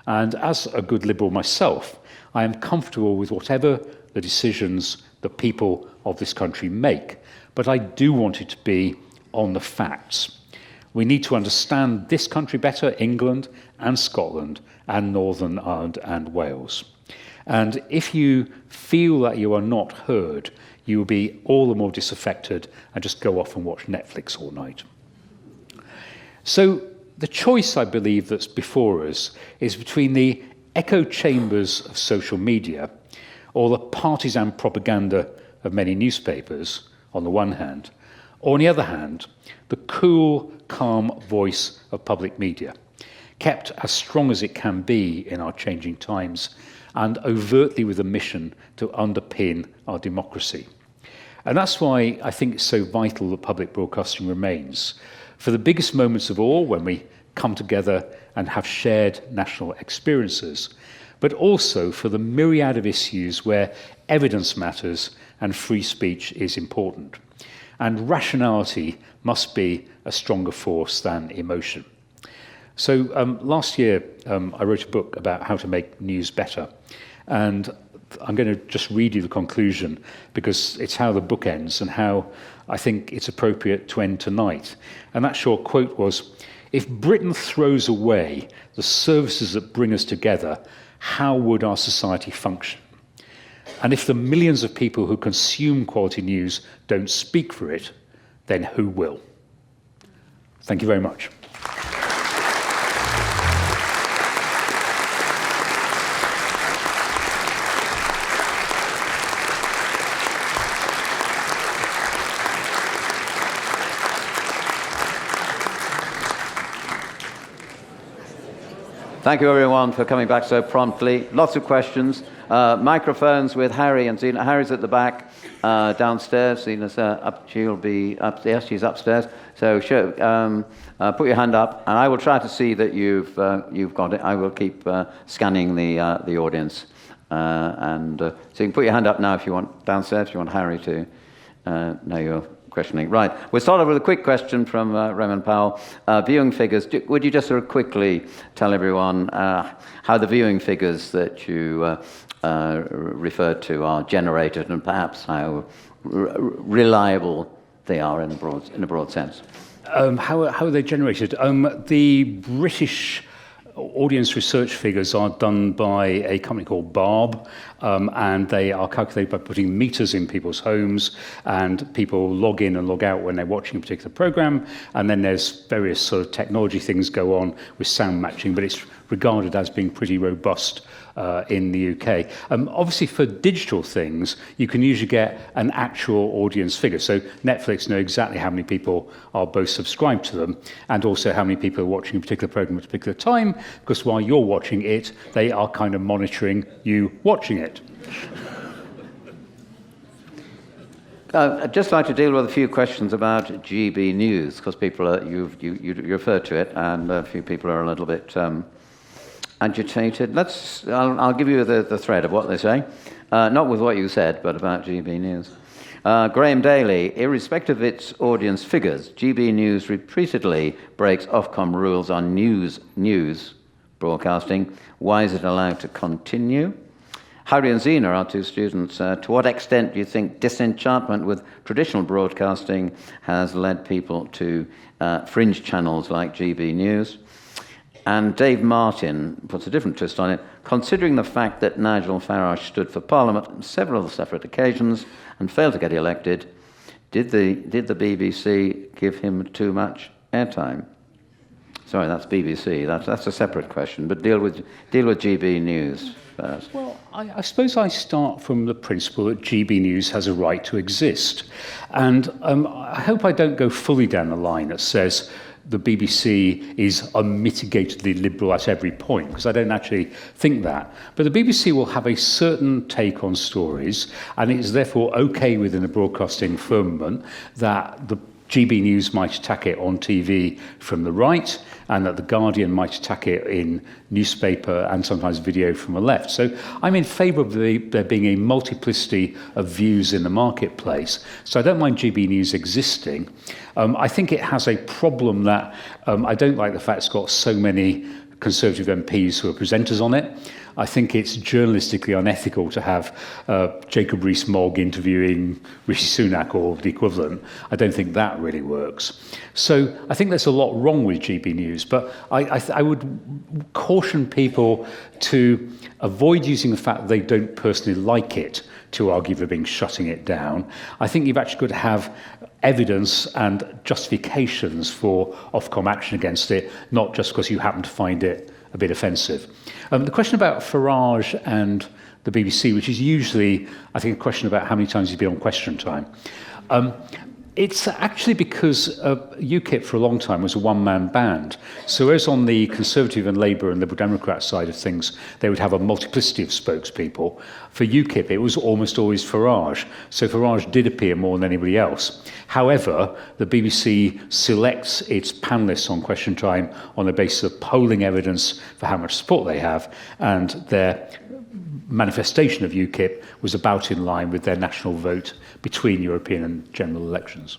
And as a good Liberal myself, I am comfortable with whatever the decisions the people of this country make, but I do want it to be on the facts. We need to understand this country better, England and Scotland and Northern Ireland and Wales. And if you feel that you are not heard, you will be all the more disaffected and just go off and watch Netflix all night. So the choice, I believe, that's before us is between the echo chambers of social media or the partisan propaganda of many newspapers, on the one hand, or on the other hand, the cool, calm voice of public media, kept as strong as it can be in our changing times and overtly with a mission to underpin our democracy. And that's why I think it's so vital that public broadcasting remains. For the biggest moments of all, when we come together and have shared national experiences, but also for the myriad of issues where evidence matters and free speech is important. And rationality must be a stronger force than emotion. So last year, I wrote a book about how to make news better. And I'm going to just read you the conclusion because it's how the book ends and how I think it's appropriate to end tonight. And that short quote was, "If Britain throws away the services that bring us together, how would our society function? And if the millions of people who consume quality news don't speak for it, then who will?" Thank you very much. Thank you, everyone, for coming back so promptly. Lots of questions. Microphones with Harry and Zena. Harry's at the back, downstairs. Zena's she'll be up. Yes, she's upstairs. So put your hand up, and I will try to see that you've got it. I will keep scanning the audience, so you can put your hand up now if you want downstairs. If you want Harry to know you're questioning. Right. We'll start off with a quick question from Raymond Powell. Viewing figures. Would you just sort of quickly tell everyone how the viewing figures that you referred to are generated, and perhaps how reliable they are in a broad sense? How are they generated? The British audience research figures are done by a company called Barb, and they are calculated by putting meters in people's homes, and people log in and log out when they're watching a particular program, and then there's various sort of technology things go on with sound matching, but it's regarded as being pretty robust in the UK. Obviously, for digital things, you can usually get an actual audience figure. So Netflix know exactly how many people are both subscribed to them, and also how many people are watching a particular program at a particular time, because while you're watching it, they are kind of monitoring you watching it. I'd just like to deal with a few questions about GB News, because people you referred to it, and a few people are a little bit agitated. I'll give you the thread of what they say, not with what you said, but about GB News. Graham Daly, irrespective of its audience figures, GB News repeatedly breaks Ofcom rules on news broadcasting. Why is it allowed to continue? Harry and Zena, our two students, to what extent do you think disenchantment with traditional broadcasting has led people to fringe channels like GB News? And Dave Martin puts a different twist on it. Considering the fact that Nigel Farage stood for Parliament on several separate occasions and failed to get elected, did the BBC give him too much airtime? Sorry, that's BBC. That's a separate question. But deal with GB News first. Well, I suppose I start from the principle that GB News has a right to exist, and I hope I don't go fully down the line that says the BBC is unmitigatedly liberal at every point, because I don't actually think that. But the BBC will have a certain take on stories, and it is therefore okay within the broadcasting firmament that the GB News might attack it on TV from the right, and that The Guardian might attack it in newspaper and sometimes video from the left. So I'm in favour of there being a multiplicity of views in the marketplace. So I don't mind GB News existing. I think it has a problem that I don't like the fact it's got so many Conservative MPs who are presenters on it. I think it's journalistically unethical to have Jacob Rees-Mogg interviewing Rishi Sunak or the equivalent. I don't think that really works. So I think there's a lot wrong with GB News, but I would caution people to avoid using the fact that they don't personally like it to argue for being shutting it down. I think you've actually got to have evidence and justifications for Ofcom action against it, not just because you happen to find it a bit offensive. The question about Farage and the BBC, which is usually, I think, a question about how many times he's been on Question Time. It's actually because UKIP for a long time was a one-man band. So whereas on the Conservative and Labour and Liberal Democrat side of things, they would have a multiplicity of spokespeople. For UKIP, it was almost always Farage. So Farage did appear more than anybody else. However, the BBC selects its panellists on Question Time on the basis of polling evidence for how much support they have, and their manifestation of UKIP was about in line with their national vote between European and general elections.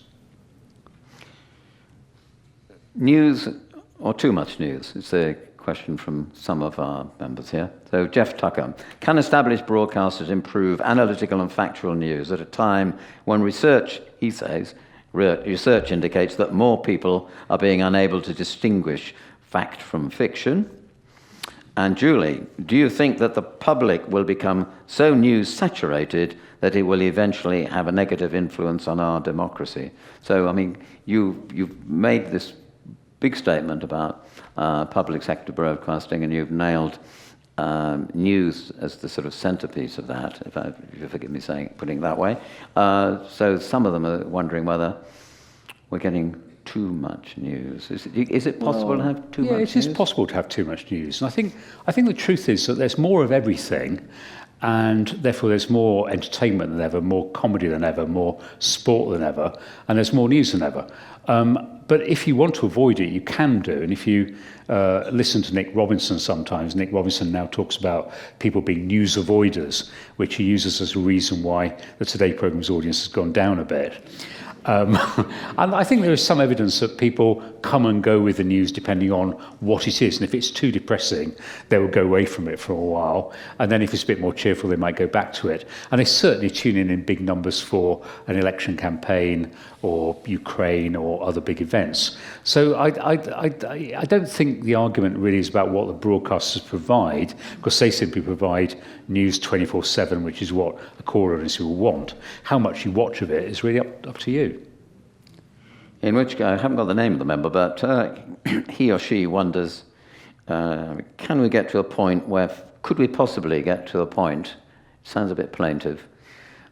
News, or too much news? It's a question from some of our members here. So Jeff Tucker, can established broadcasters improve analytical and factual news at a time when research, he says, research indicates that more people are being unable to distinguish fact from fiction? And Julie, do you think that the public will become so news-saturated that it will eventually have a negative influence on our democracy? So, I mean, you've made this big statement about public sector broadcasting, and you've nailed news as the sort of centerpiece of that, if you forgive me putting it that way. So some of them are wondering whether we're getting too much news? Is it possible to have too much news? Yeah, it is possible to have too much news. And I think the truth is that there's more of everything, and therefore there's more entertainment than ever, more comedy than ever, more sport than ever, and there's more news than ever. But if you want to avoid it, you can do. And if you listen to Nick Robinson sometimes, Nick Robinson now talks about people being news avoiders, which he uses as a reason why the Today programme's audience has gone down a bit. And I think there is some evidence that people come and go with the news depending on what it is. And if it's too depressing, they will go away from it for a while. And then if it's a bit more cheerful, they might go back to it. And they certainly tune in big numbers for an election campaign or Ukraine or other big events. So I don't think the argument really is about what the broadcasters provide, because they simply provide news 24/7, which is what the core audience will want. How much you watch of it is really up to you. In which, I haven't got the name of the member, but he or she wonders, can we get to a point where, could we possibly get to a point, it sounds a bit plaintive,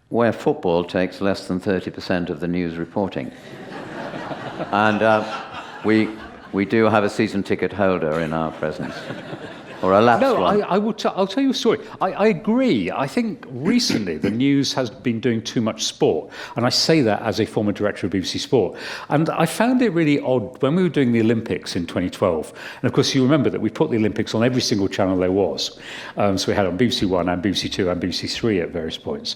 where football takes less than 30% of the news reporting? And we do have a season ticket holder in our presence. Or a lapsed one. I'll tell you a story. I agree. I think recently the news has been doing too much sport. And I say that as a former director of BBC Sport. And I found it really odd when we were doing the Olympics in 2012. And of course, you remember that we put the Olympics on every single channel there was. So we had it on BBC One and BBC Two and BBC Three at various points.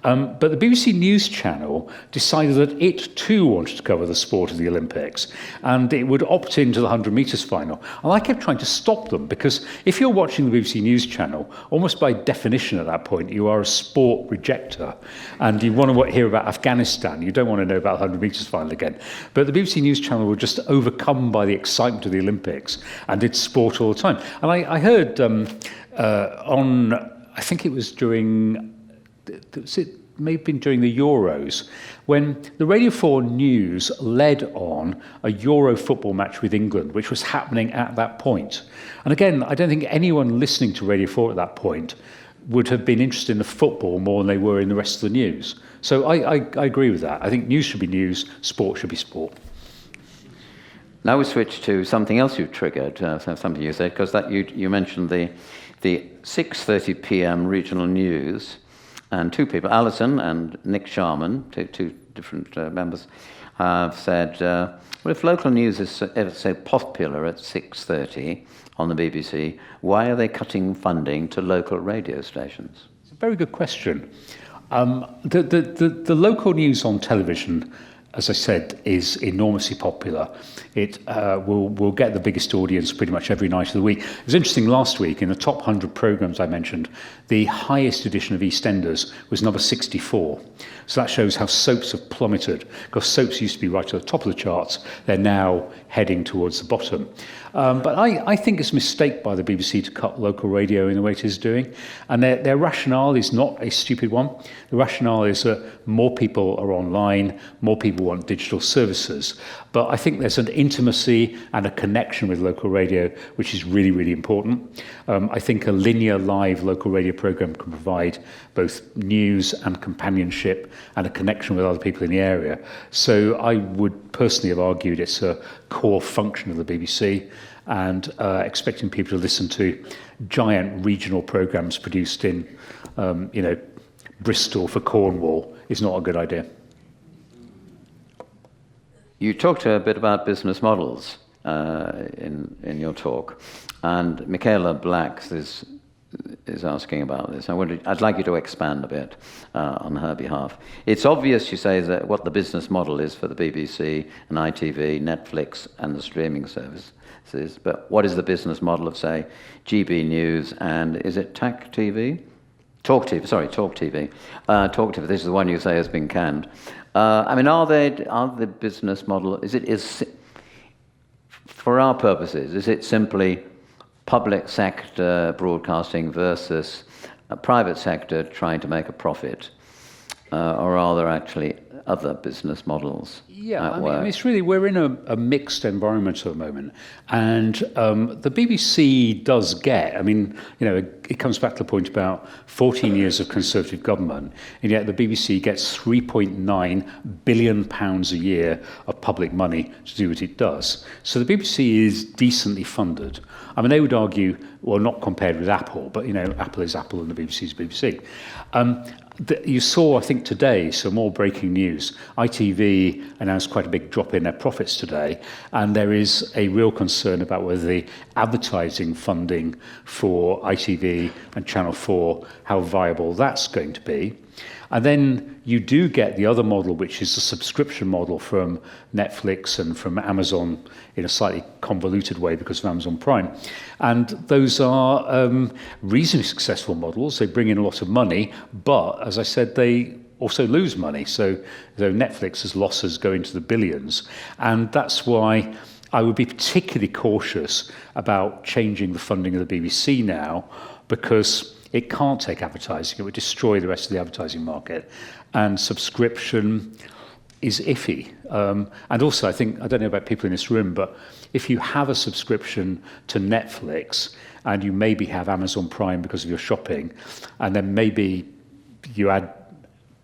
But the BBC News channel decided that it too wanted to cover the sport of the Olympics. And it would opt into the 100 metres final. And I kept trying to stop them, because if you're watching the BBC News channel, almost by definition at that point, you are a sport rejecter. And you want to hear about Afghanistan. You don't want to know about the 100 metres final again. But the BBC News channel were just overcome by the excitement of the Olympics and did sport all the time. And I heard I think it was during... It may have been during the Euros, when the Radio 4 News led on a Euro football match with England, which was happening at that point. And again, I don't think anyone listening to Radio 4 at that point would have been interested in the football more than they were in the rest of the news. So I agree with that. I think news should be news, sport should be sport. Now we switch to something else you've triggered, something you said, because that you mentioned the 6:30 p.m. regional news. And two people, Alison and Nick Sharman, two different members, have said, well, if local news is ever so popular at 6:30 on the BBC, why are they cutting funding to local radio stations? It's a very good question. The local news on television, as I said, is enormously popular. It will get the biggest audience pretty much every night of the week. It was interesting, last week, in the top 100 programmes I mentioned, the highest edition of EastEnders was number 64. So that shows how soaps have plummeted, because soaps used to be right at the top of the charts. They're now heading towards the bottom. But I think it's a mistake by the BBC to cut local radio in the way it is doing. And their rationale is not a stupid one. The rationale is that more people are online, more people want digital services. But I think there's an intimacy and a connection with local radio, which is really, really important. I think a linear live local radio programme can provide both news and companionship and a connection with other people in the area. So I would personally have argued it's a core function of the BBC, and expecting people to listen to giant regional programmes produced in, Bristol for Cornwall is not a good idea. You talked a bit about business models in your talk, and Michaela Blacks is asking about this. I'd like you to expand a bit on her behalf. It's obvious, she says, that what the business model is for the BBC and ITV, Netflix, and the streaming services. But what is the business model of, say, GB News and is it TAC TV? Talk TV. Talk TV. Talk TV. This is the one you say has been canned. Are the business model? Is for our purposes? Is it simply public sector broadcasting versus a private sector trying to make a profit, or are there actually other business models Yeah, at I mean, work. it's really, we're in a mixed environment at the moment. And the BBC does get, I mean, it comes back to the point about 14 years of Conservative government, and yet the BBC gets £3.9 billion a year of public money to do what it does. So the BBC is decently funded. I mean, they would argue, well, not compared with Apple, but, Apple is Apple and the BBC is BBC. You saw, I think, today, some more breaking news. ITV announced quite a big drop in their profits today, and there is a real concern about whether the advertising funding for ITV and Channel 4, how viable that's going to be. And then you do get the other model, which is the subscription model from Netflix and from Amazon in a slightly convoluted way because of Amazon Prime. And those are reasonably successful models. They bring in a lot of money, but as I said, they also lose money. So Netflix's losses go into the billions. And that's why I would be particularly cautious about changing the funding of the BBC now, because it can't take advertising. It would destroy the rest of the advertising market. And subscription is iffy. And also, I don't know about people in this room, but if you have a subscription to Netflix and you maybe have Amazon Prime because of your shopping, and then maybe you add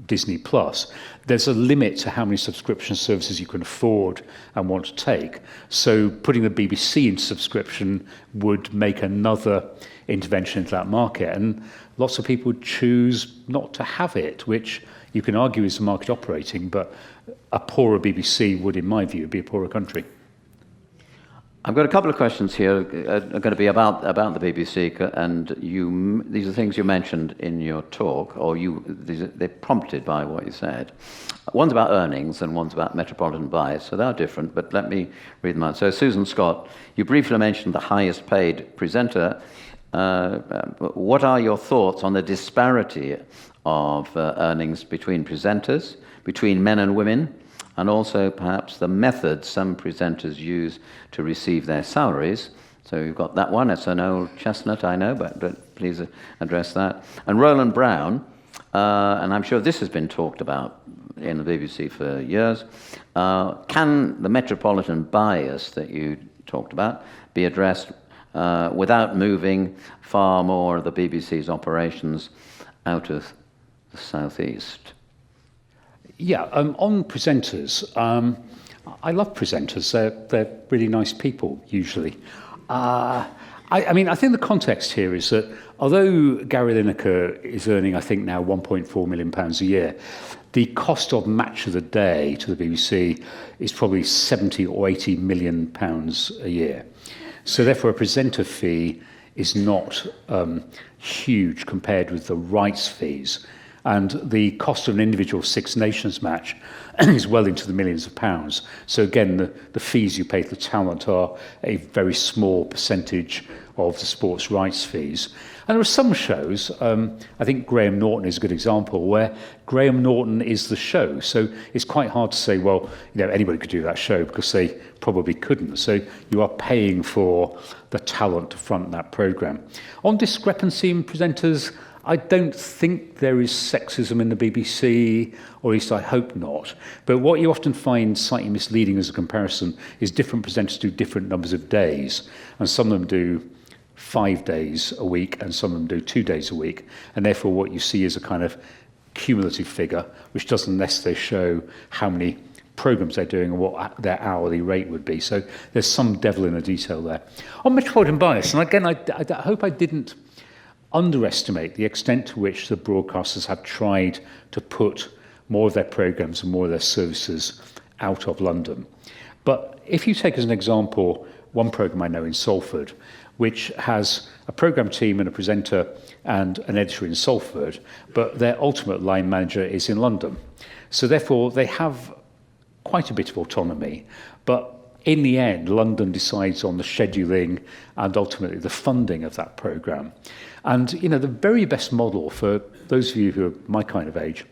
Disney Plus, there's a limit to how many subscription services you can afford and want to take. So putting the BBC into subscription would make another intervention into that market, and lots of people would choose not to have it, which you can argue is the market operating, but a poorer BBC would, in my view, be a poorer country. I've got a couple of questions here are going to be about the BBC, and these are things you mentioned in your talk, or they're prompted by what you said. One's about earnings and one's about metropolitan bias, so they are different, but let me read them out. So Susan Scott, you briefly mentioned the highest paid presenter. What are your thoughts on the disparity of earnings between presenters, between men and women, and also perhaps the methods some presenters use to receive their salaries? So you've got that one. It's an old chestnut, I know, but please address that. And Roland Brown, and I'm sure this has been talked about in the BBC for years, can the metropolitan bias that you talked about be addressed without moving far more of the BBC's operations out of the southeast? Yeah, on presenters, I love presenters. They're really nice people, usually. I think the context here is that although Gary Lineker is earning, I think now £1.4 million a year, the cost of Match of the Day to the BBC is probably £70 or £80 million a year. So therefore a presenter fee is not huge compared with the rights fees. And the cost of an individual Six Nations match is well into the millions of pounds. So again, the fees you pay to the talent are a very small percentage of the sports rights fees. And there are some shows, I think Graham Norton is a good example, where Graham Norton is the show. So it's quite hard to say, well, anybody could do that show, because they probably couldn't. So you are paying for the talent to front that programme. On discrepancy in presenters, I don't think there is sexism in the BBC, or at least I hope not. But what you often find slightly misleading as a comparison is different presenters do different numbers of days. And some of them do 5 days a week, and some of them do 2 days a week. And therefore what you see is a kind of cumulative figure, which doesn't necessarily show how many programmes they're doing and what their hourly rate would be. So there's some devil in the detail there. On metropolitan bias, and again, I hope I didn't underestimate the extent to which the broadcasters have tried to put more of their programmes and more of their services out of London. But if you take as an example one programme I know in Salford, which has a programme team and a presenter and an editor in Salford, but their ultimate line manager is in London. So therefore they have quite a bit of autonomy, but in the end, London decides on the scheduling and ultimately the funding of that programme. And, the very best model for those of you who are my kind of age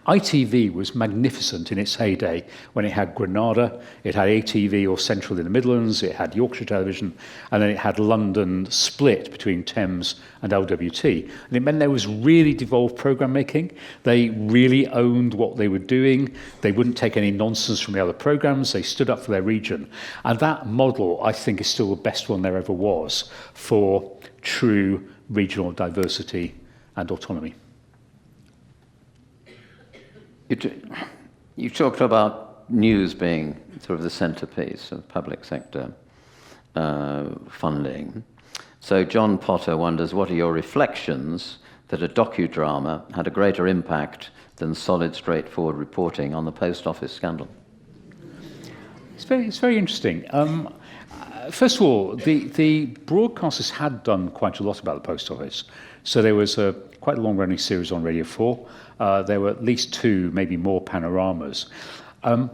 ITV was magnificent in its heyday when it had Granada, it had ATV or Central in the Midlands, it had Yorkshire Television, and then it had London split between Thames and LWT. And it meant there was really devolved programme making. They really owned what they were doing. They wouldn't take any nonsense from the other programmes. They stood up for their region. And that model, I think, is still the best one there ever was for true regional diversity and autonomy. You talked about news being sort of the centrepiece of public sector funding. So John Potter wonders, what are your reflections that a docudrama had a greater impact than solid, straightforward reporting on the post office scandal? It's very interesting. First of all, the broadcasters had done quite a lot about the post office. So there was quite a long-running series on Radio 4. There were at least 2, maybe more panoramas. And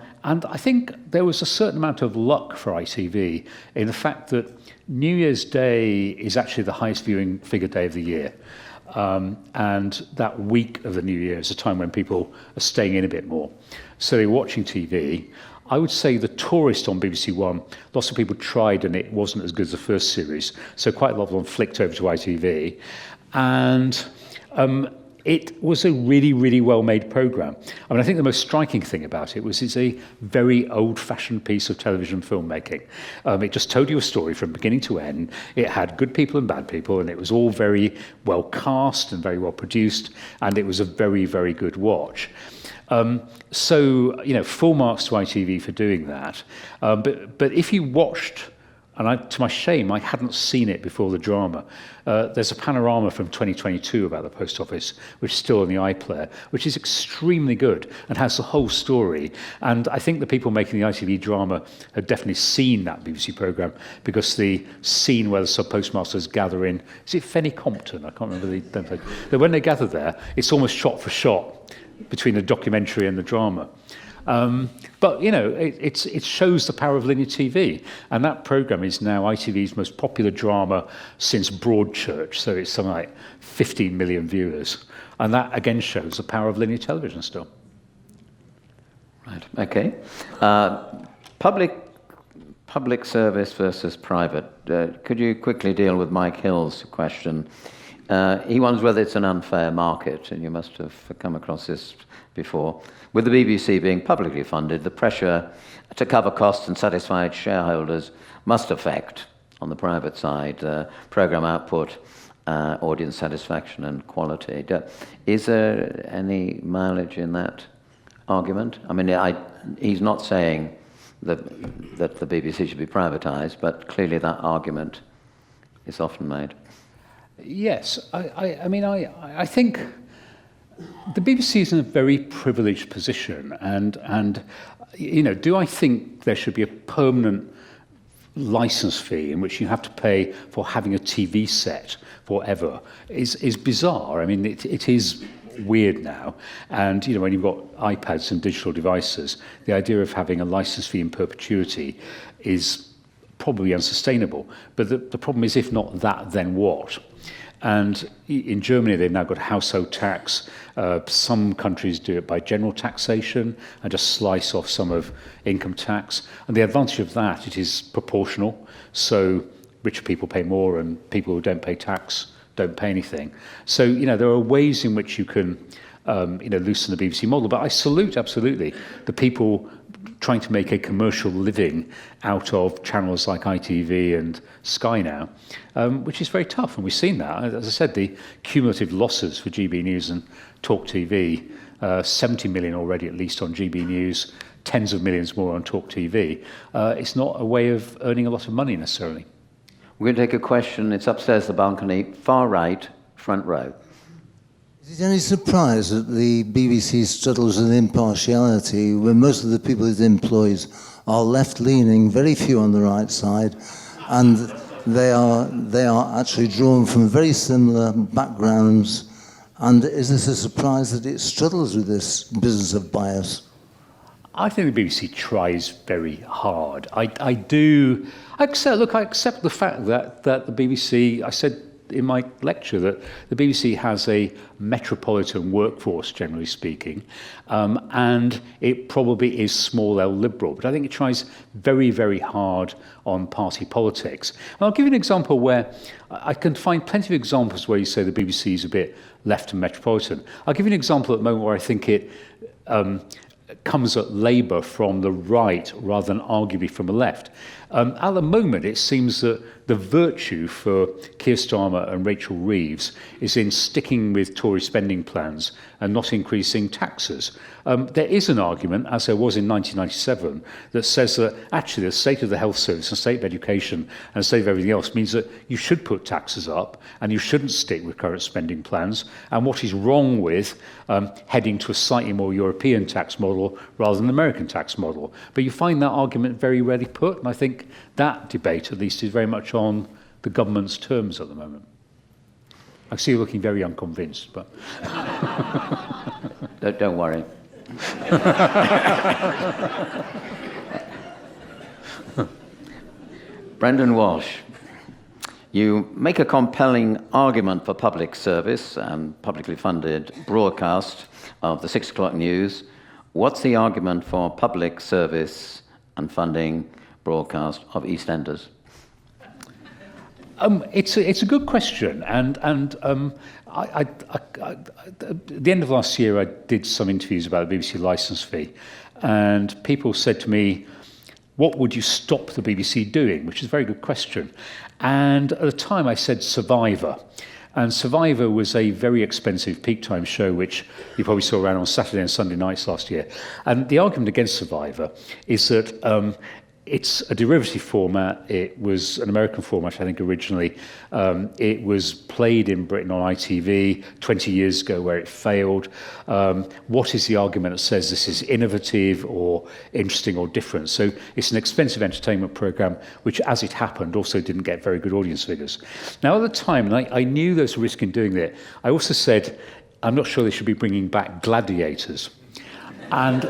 I think there was a certain amount of luck for ITV in the fact that New Year's Day is actually the highest viewing figure day of the year. And that week of the New Year is a time when people are staying in a bit more. So they're watching TV. I would say The Tourist on BBC One, lots of people tried and it wasn't as good as the first series. So quite a lot of them flicked over to ITV. And it was a really, really well-made programme. I mean, I think the most striking thing about it was it's a very old-fashioned piece of television filmmaking. It just told you a story from beginning to end. It had good people and bad people, and it was all very well cast and very well produced, and it was a very, very good watch. So, full marks to ITV for doing that. But if you watched, and to my shame, I hadn't seen it before the drama. There's a panorama from 2022 about the post office, which is still on the iPlayer, which is extremely good and has the whole story. And I think the people making the ITV drama have definitely seen that BBC programme, because the scene where the sub-postmasters gather in, is it Fenny Compton? I can't remember. When they gather there, it's almost shot for shot between the documentary and the drama. But, it shows the power of linear TV. And that programme is now ITV's most popular drama since Broadchurch. So it's something like 15 million viewers. And that, again, shows the power of linear television still. Right, okay. Public service versus private. Could you quickly deal with Mike Hill's question? He wonders whether it's an unfair market, and you must have come across this before. With the BBC being publicly funded, the pressure to cover costs and satisfy its shareholders must affect, on the private side, programme output, audience satisfaction and quality. Is there any mileage in that argument? I mean, he's not saying that the BBC should be privatised, but clearly that argument is often made. Yes, I think the BBC is in a very privileged position, and do I think there should be a permanent license fee in which you have to pay for having a TV set forever is bizarre. I mean, it is weird now, and when you've got iPads and digital devices, the idea of having a license fee in perpetuity is probably unsustainable. But the problem is, if not that, then what? And in Germany, they've now got household tax. Some countries do it by general taxation and just slice off some of income tax. And the advantage of that, it is proportional. So richer people pay more and people who don't pay tax don't pay anything. So, there are ways in which you can, loosen the BBC model. But I salute, absolutely, the people trying to make a commercial living out of channels like ITV and Sky now, which is very tough, and we've seen that. As I said, the cumulative losses for GB News and Talk TV, 70 million already at least on GB News, tens of millions more on Talk TV. It's not a way of earning a lot of money necessarily. We're going to take a question. It's upstairs the balcony, far right, front row. Is it any surprise that the BBC struggles with impartiality when most of the people it employs are left-leaning, very few on the right side, and they are actually drawn from very similar backgrounds? And is this a surprise that it struggles with this business of bias? I think the BBC tries very hard. I accept the fact that the BBC, I said in my lecture that the BBC has a metropolitan workforce, generally speaking, and it probably is small L liberal, but I think it tries very, very hard on party politics. And I'll give you an example where I can find plenty of examples where you say the BBC is a bit left and metropolitan. I'll give you an example at the moment where I think it comes at Labour from the right rather than arguably from the left. At the moment, it seems that the virtue for Keir Starmer and Rachel Reeves is in sticking with Tory spending plans and not increasing taxes. There is an argument, as there was in 1997, that says that actually the state of the health service and state of education and state of everything else means that you should put taxes up and you shouldn't stick with current spending plans. And what is wrong with heading to a slightly more European tax model rather than an American tax model? But you find that argument very rarely put, and I think that debate, at least, is very much on the government's terms at the moment. I see you looking very unconvinced, but... Don't worry. Brendan Walsh, you make a compelling argument for public service and publicly funded broadcast of the 6 o'clock news. What's the argument for public service and funding broadcast of EastEnders? It's a good question, and at the end of last year I did some interviews about the BBC licence fee, and people said to me, what would you stop the BBC doing? Which is a very good question. And at the time I said Survivor. And Survivor was a very expensive peak time show, which you probably saw around on Saturday and Sunday nights last year. And the argument against Survivor is that it's a derivative format. It was an American format, I think, originally. It was played in Britain on ITV 20 years ago where it failed. What is the argument that says this is innovative or interesting or different? So it's an expensive entertainment programme, which, as it happened, also didn't get very good audience figures. Now, at the time, and I knew there was a risk in doing that, I also said, I'm not sure they should be bringing back Gladiators. And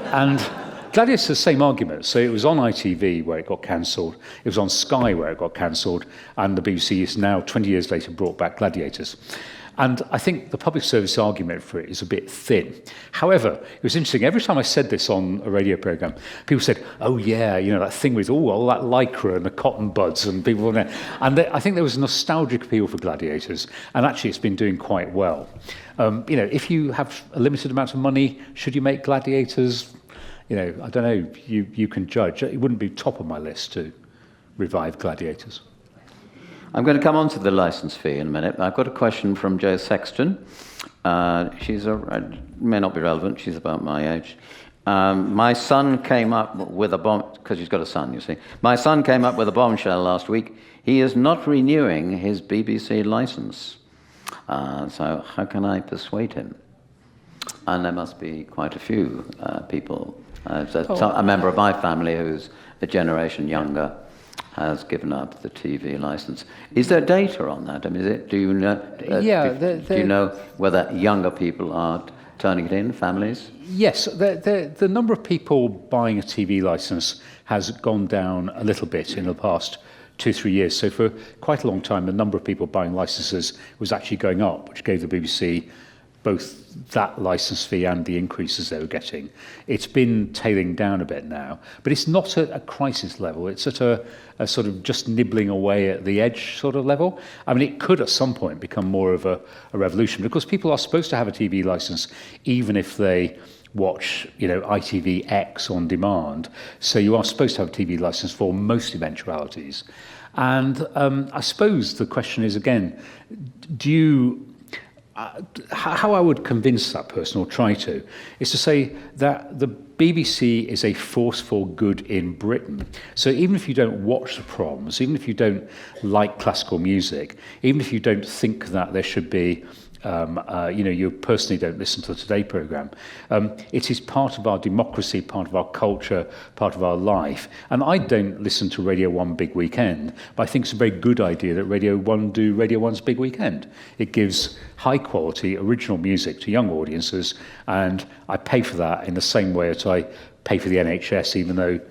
Gladiators, the same argument. So it was on ITV where it got cancelled, it was on Sky where it got cancelled, and the BBC is now, 20 years later, brought back Gladiators. And I think the public service argument for it is a bit thin. However, it was interesting, every time I said this on a radio programme, people said, oh yeah, you know, that thing with all that lycra and the cotton buds and people, and I think there was a nostalgic appeal for Gladiators, and actually it's been doing quite well. You know, if you have a limited amount of money, should you make Gladiators? You know, I don't know, you can judge. It wouldn't be top of my list to revive Gladiators. I'm going to come on to the licence fee in a minute. I've got a question from Jo Sexton. May not be relevant, she's about my age. My son came up with a bomb, because he's got a son, you see. My son came up with a bombshell last week. He is not renewing his BBC licence. So how can I persuade him? And there must be quite a few people. A member of my family who's a generation younger has given up the TV licence. Is there data on that? I mean, do you know? Do you know whether younger people are turning it in, families? Yes, the number of people buying a TV licence has gone down a little bit in the past 2-3 years. So for quite a long time, the number of people buying licences was actually going up, which gave the BBC both that licence fee and the increases they were getting. It's been tailing down a bit now, but it's not at a crisis level. It's at a sort of just nibbling away at the edge sort of level. I mean, it could at some point become more of a revolution, because people are supposed to have a TV licence even if they watch, you know, ITVX on demand. So you are supposed to have a TV licence for most eventualities. And I suppose the question is, again, how I would convince that person, or try to, is to say that the BBC is a force for good in Britain. So even if you don't watch the proms, even if you don't like classical music, even if you don't think that there should be, you know, you personally don't listen to the Today programme, it is part of our democracy, part of our culture, part of our life. And I don't listen to Radio 1 Big Weekend, but I think it's a very good idea that Radio 1 do Radio 1's Big Weekend. It gives high quality original music to young audiences, and I pay for that in the same way as I pay for the NHS, even though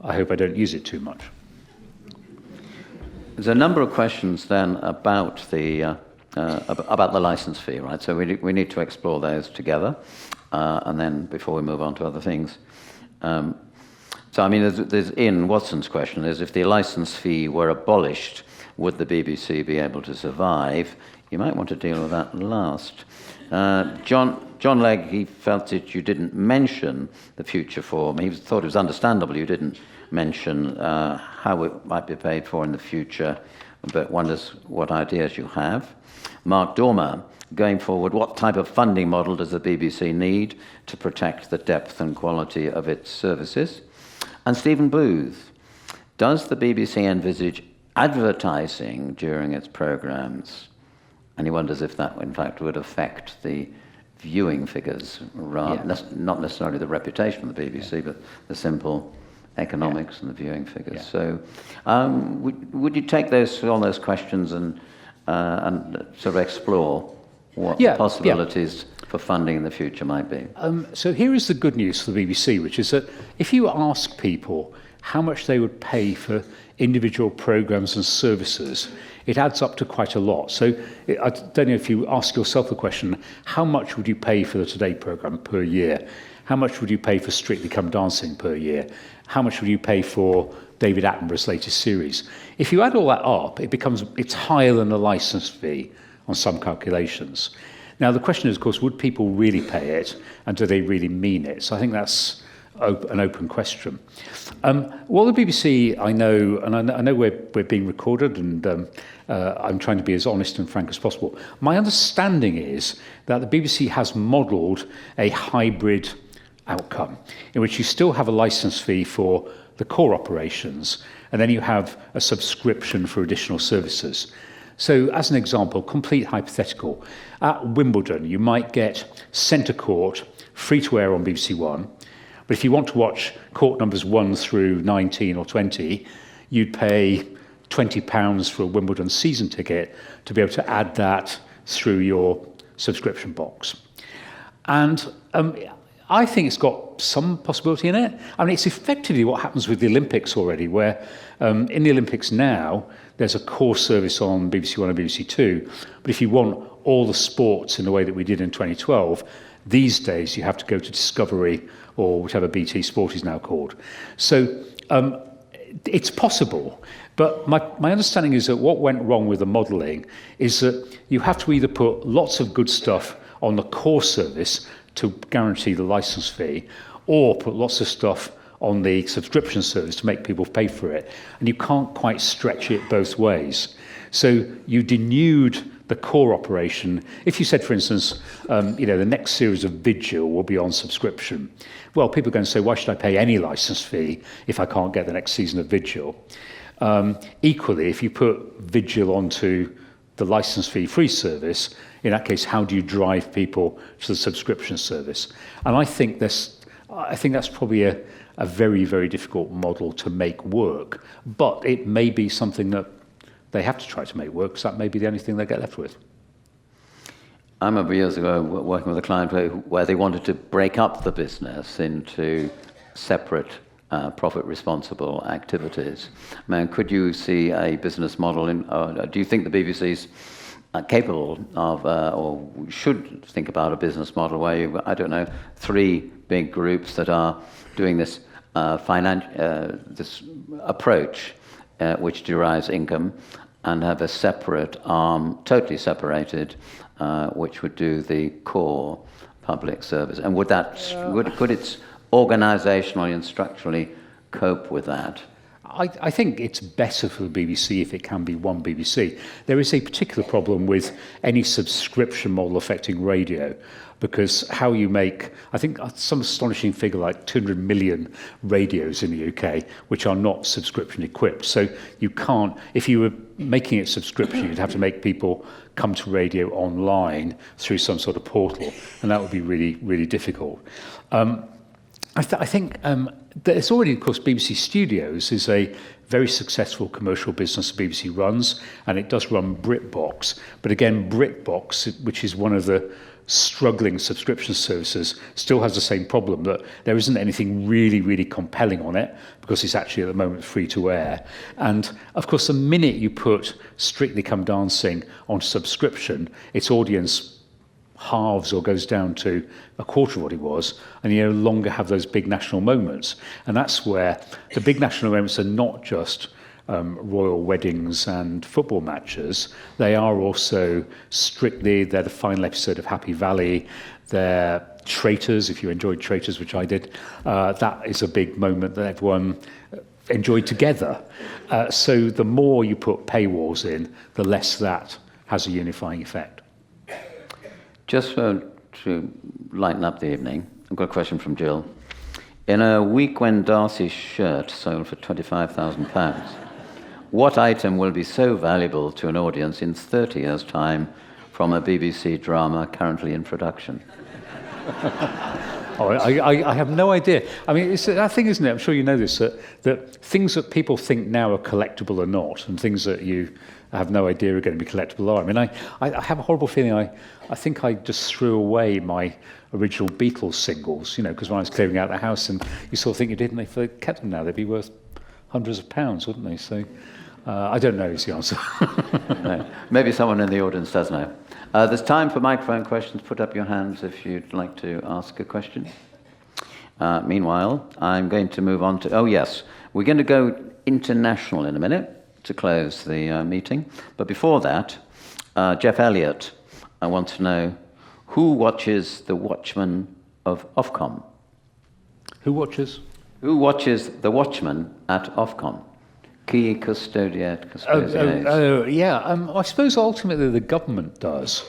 I hope I don't use it too much. There's a number of questions then about the about the license fee, right? So we need to explore those together, and then before we move on to other things. So I mean, there's Ian Watson's question is, if the license fee were abolished, would the BBC be able to survive? You might want to deal with that last. John Legg, he felt that you didn't mention the future form. He thought it was understandable you didn't mention how it might be paid for in the future, but wonders what ideas you have. Mark Dormer, going forward, what type of funding model does the BBC need to protect the depth and quality of its services? And Stephen Booth, does the BBC envisage advertising during its programmes? And he wonders if that, in fact, would affect the viewing figures, not necessarily the reputation of the BBC, but the simple economics and the viewing figures. So would you take all those questions and sort of explore what the possibilities for funding in the future might be? So here is the good news for the BBC, which is that if you ask people how much they would pay for individual programmes and services, it adds up to quite a lot. So I don't know if you ask yourself the question, how much would you pay for the Today programme per year? How much would you pay for Strictly Come Dancing per year? How much would you pay for David Attenborough's latest series? If you add all that up, it's higher than the licence fee on some calculations. Now, the question is, of course, would people really pay it, and do they really mean it? So I think that's an open question. Well, the BBC, I know, and I know we're being recorded, and I'm trying to be as honest and frank as possible. My understanding is that the BBC has modelled a hybrid outcome, in which you still have a licence fee for the core operations, and then you have a subscription for additional services. So, as an example, complete hypothetical, at Wimbledon, you might get Centre Court free to air on BBC One, but if you want to watch court numbers 1 through 19 or 20, you'd pay £20 for a Wimbledon season ticket to be able to add that through your subscription box. And I think it's got some possibility in it. I mean, it's effectively what happens with the Olympics already, where in the Olympics now, there's a core service on BBC One and BBC Two, but if you want all the sports in the way that we did in 2012, these days you have to go to Discovery or whichever BT Sport is now called. So it's possible, but my understanding is that what went wrong with the modelling is that you have to either put lots of good stuff on the core service to guarantee the licence fee, or put lots of stuff on the subscription service to make people pay for it. And you can't quite stretch it both ways. So you denude the core operation. If you said, for instance, the next series of Vigil will be on subscription, well, people are going to say, why should I pay any licence fee if I can't get the next season of Vigil? Equally, if you put Vigil onto the licence fee free service, in that case, how do you drive people to the subscription service? And I think that's probably a very, very difficult model to make work, but it may be something that they have to try to make work, because that may be the only thing they get left with. I remember years ago working with a client where they wanted to break up the business into separate profit-responsible activities. I mean, could you see a business model do you think the BBC's capable of, or should think about a business model where you've got, 3 big groups that are doing this this approach which derives income, and have a separate arm, totally separated, which would do the core public service? And could it organisationally and structurally cope with that? I think it's better for the BBC if it can be one BBC. There is a particular problem with any subscription model affecting radio, because how you make, I think some astonishing figure like 200 million radios in the UK, which are not subscription equipped. So you can't, if you were making it subscription, you'd have to make people come to radio online through some sort of portal, and that would be really, really difficult. I think there's already, of course, BBC Studios is a very successful commercial business the BBC runs, and it does run BritBox. But again, BritBox, which is one of the struggling subscription services still has the same problem, that there isn't anything really, really compelling on it because it's actually at the moment free to air. And of course, the minute you put Strictly Come Dancing on subscription, its audience halves or goes down to a quarter of what it was, and you no longer have those big national moments. And that's where the big national moments are not just royal weddings and football matches. They are also Strictly, they're the final episode of Happy Valley, they're Traitors, if you enjoyed Traitors, which I did. That is a big moment that everyone enjoyed together. So the more you put paywalls in, the less that has a unifying effect. Just to lighten up the evening, I've got a question from Jill. In a week when Darcy's shirt sold for £25,000, what item will be so valuable to an audience in 30 years' time from a BBC drama currently in production? I have no idea. I mean, it's that thing, isn't it? I'm sure you know this, that things that people think now are collectible are not, and things that you have no idea are going to be collectible are. I mean, I have a horrible feeling I think I just threw away my original Beatles singles, because when I was clearing out the house, and you sort of think you did, and if they kept them now, they'd be worth hundreds of pounds, wouldn't they? So I don't know is the answer. No. Maybe someone in the audience does know. There's time for microphone questions. Put up your hands if you'd like to ask a question. Meanwhile, I'm going to move on to... Oh, yes. We're going to go international in a minute to close the meeting. But before that, Jeff Elliott, I want to know, who watches The Watchman of Ofcom? Who watches? Who watches The Watchman at Ofcom? Qui custodiet I suppose ultimately the government does.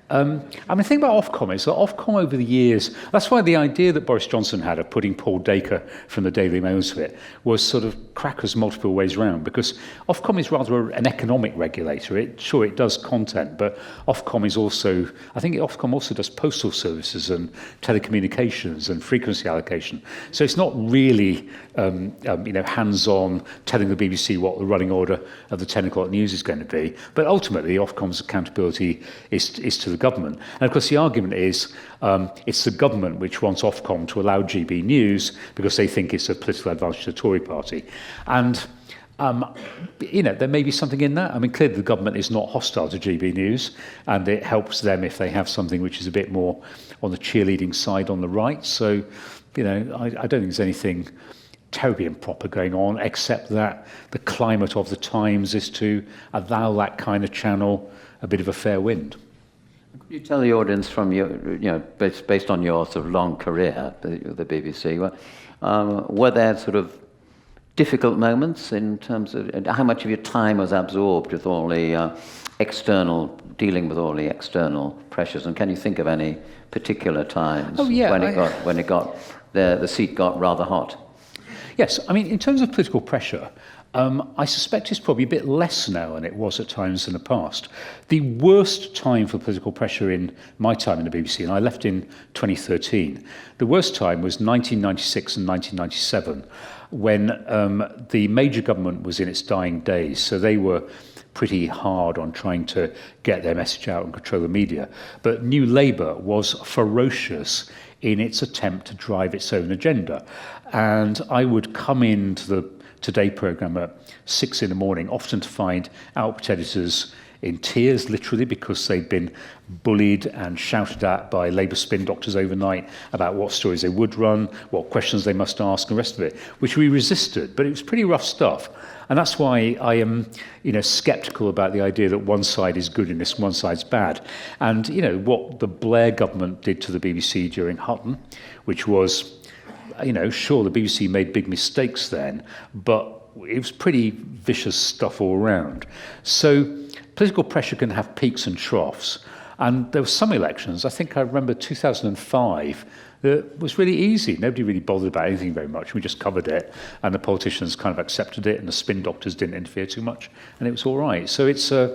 The thing about Ofcom is that Ofcom over the years, that's why the idea that Boris Johnson had of putting Paul Dacre from the Daily Mail to it was sort of crackers multiple ways round, because Ofcom is rather an economic regulator. It does content, but Ofcom is also, I think Ofcom also does postal services and telecommunications and frequency allocation. So it's not really, hands-on telling the BBC what the running order of the 10 o'clock news is going to be. But ultimately, Ofcom's accountability is to the government. And of course, the argument is it's the government which wants Ofcom to allow GB News because they think it's a political advantage to the Tory party. And, there may be something in that. I mean, clearly the government is not hostile to GB News, and it helps them if they have something which is a bit more on the cheerleading side on the right. So, I don't think there's anything terribly improper going on, except that the climate of the times is to allow that kind of channel a bit of a fair wind. Could you tell the audience from your, based on your sort of long career at the BBC, were there sort of difficult moments in terms of how much of your time was absorbed with all the dealing with all the external pressures? And can you think of any particular times when the seat got rather hot? Yes, I mean, in terms of political pressure, I suspect it's probably a bit less now than it was at times in the past. The worst time for political pressure in my time in the BBC, and I left in 2013, the worst time was 1996 and 1997, when the major government was in its dying days. So they were pretty hard on trying to get their message out and control the media. But New Labour was ferocious in its attempt to drive its own agenda. And I would come into the Today programme at 6 a.m, often to find output editors in tears, literally, because they'd been bullied and shouted at by Labour spin doctors overnight about what stories they would run, what questions they must ask, and the rest of it, which we resisted. But it was pretty rough stuff. And that's why I am, sceptical about the idea that one side is good in this and one side's bad. And, what the Blair government did to the BBC during Hutton, which was, sure, the BBC made big mistakes then, but it was pretty vicious stuff all around. So political pressure can have peaks and troughs. And there were some elections, I think I remember 2005, that was really easy. Nobody really bothered about anything very much. We just covered it, and the politicians kind of accepted it, and the spin doctors didn't interfere too much, and it was all right. So it's not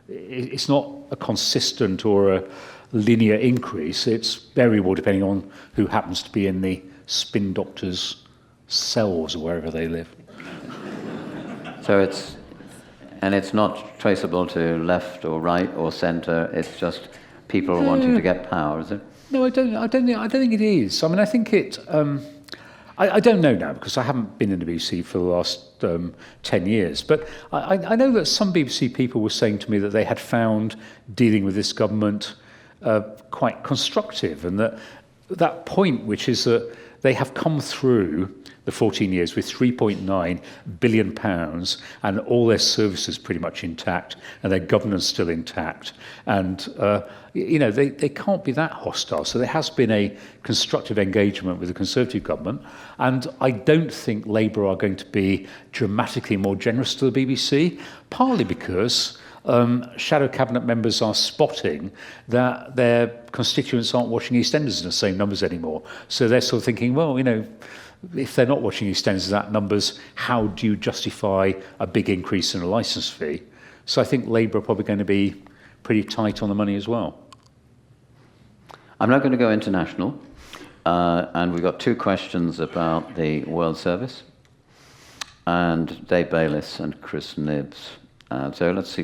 a consistent or a linear increase. It's variable depending on who happens to be in the spin doctors' cells or wherever they live. So it's not traceable to left or right or centre. It's just people are wanting to get power, is it? No, I don't think it is. I mean, I think it. I don't know now because I haven't been in the BBC for the last 10 years. But I know that some BBC people were saying to me that they had found dealing with this government quite constructive, and that point, which is that they have come through the 14 years with £3.9 billion and all their services pretty much intact and their governance still intact. And, they can't be that hostile. So there has been a constructive engagement with the Conservative government. And I don't think Labour are going to be dramatically more generous to the BBC, partly because shadow cabinet members are spotting that their constituents aren't watching EastEnders in the same numbers anymore. So they're sort of thinking, well, if they're not watching EastEnders in that numbers, how do you justify a big increase in a licence fee? So I think Labour are probably going to be pretty tight on the money as well. I'm not going to go international, and we've got two questions about the World Service, and Dave Bayliss and Chris Nibbs. So let's see,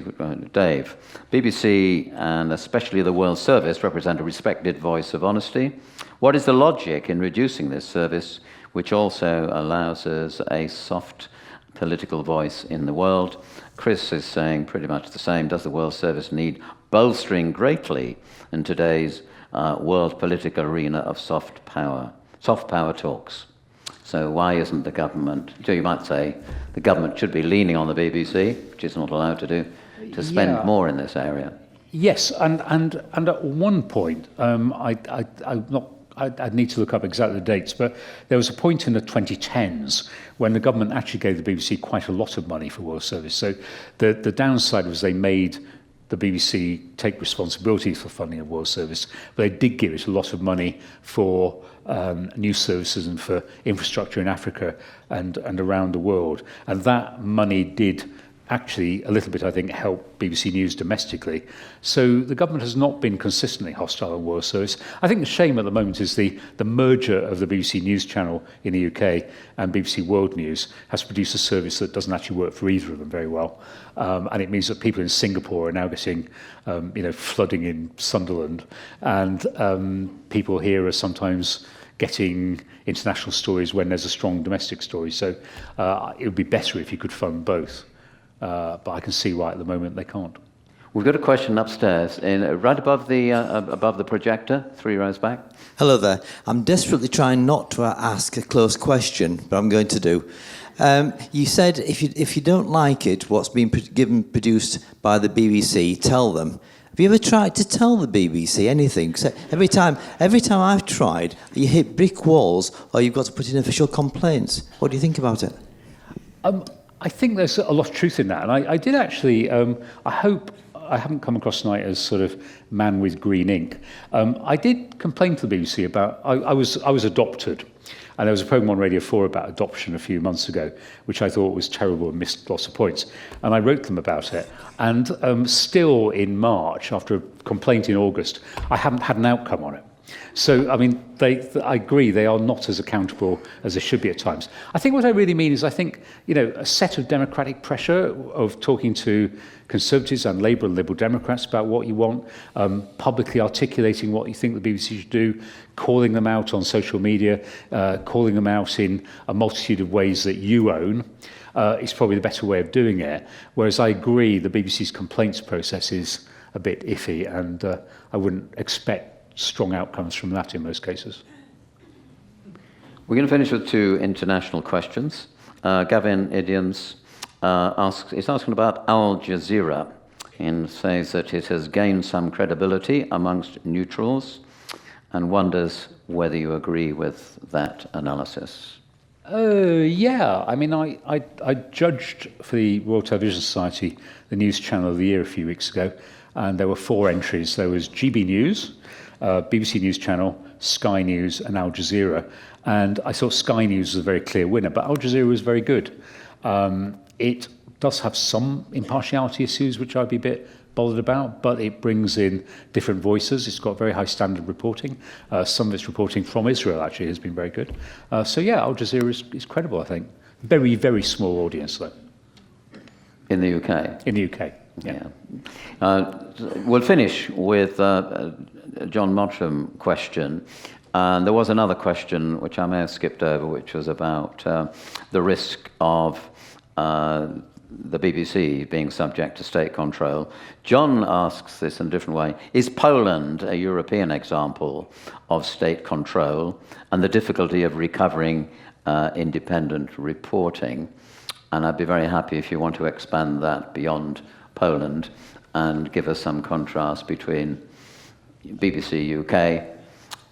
Dave. BBC and especially the World Service represent a respected voice of honesty. What is the logic in reducing this service, which also allows us a soft political voice in the world? Chris is saying pretty much the same. Does the World Service need bolstering greatly in today's world political arena of soft power talks? So why isn't the government, you might say, the government should be leaning on the BBC, which it's not allowed to do, to spend more in this area? Yes, and at one point, I'd need to look up exactly the dates, but there was a point in the 2010s when the government actually gave the BBC quite a lot of money for World Service. So the downside was they made the BBC take responsibility for funding of World Service, but they did give it a lot of money for news services and for infrastructure in Africa and around the world. And that money did actually a little bit, I think, help BBC News domestically. So the government has not been consistently hostile on World Service. I think the shame at the moment is the merger of the BBC News channel in the UK and BBC World News has produced a service that doesn't actually work for either of them very well. And it means that people in Singapore are now getting, flooding in Sunderland, and people here are sometimes getting international stories when there's a strong domestic story. So it would be better if you could fund both. But I can see why at the moment they can't. We've got a question upstairs, right above the projector, 3 rows back. Hello there. I'm desperately trying not to ask a close question, but I'm going to do. You said if you don't like it, what's being produced by the BBC, tell them. Have you ever tried to tell the BBC anything? So every time I've tried, you hit brick walls, or you've got to put in official complaints. What do you think about it? I think there's a lot of truth in that, and I did actually. I hope I haven't come across tonight as sort of man with green ink. I did complain to the BBC about. I was adopted, and there was a programme on Radio 4 about adoption a few months ago, which I thought was terrible and missed lots of points. And I wrote them about it. And still in March, after a complaint in August, I haven't had an outcome on it. So, I mean, I agree, they are not as accountable as they should be at times. I think what I really mean is I think, a set of democratic pressure of talking to Conservatives and Labour and Liberal Democrats about what you want, publicly articulating what you think the BBC should do, calling them out on social media, calling them out in a multitude of ways that you own, is probably the better way of doing it. Whereas I agree the BBC's complaints process is a bit iffy, and I wouldn't expect strong outcomes from that in most cases. We're going to finish with 2 international questions. Gavin Idioms is asking about Al Jazeera and says that it has gained some credibility amongst neutrals and wonders whether you agree with that analysis. Yeah, I mean, I judged for the Royal Television Society the News Channel of the Year a few weeks ago, and there were 4 entries. There was GB News, BBC News Channel, Sky News and Al Jazeera. And I thought Sky News was a very clear winner, but Al Jazeera was very good. It does have some impartiality issues, which I'd be a bit bothered about, but it brings in different voices. It's got very high standard reporting. Some of its reporting from Israel actually has been very good. So yeah, Al Jazeera is credible, I think. Very, very small audience, though. In the UK? In the UK. Yeah. We'll finish with John Mottram question. And there was another question which I may have skipped over, which was about the risk of the BBC being subject to state control. John asks this in a different way. Is Poland a European example of state control and the difficulty of recovering independent reporting? And I'd be very happy if you want to expand that beyond Poland and give us some contrast between BBC UK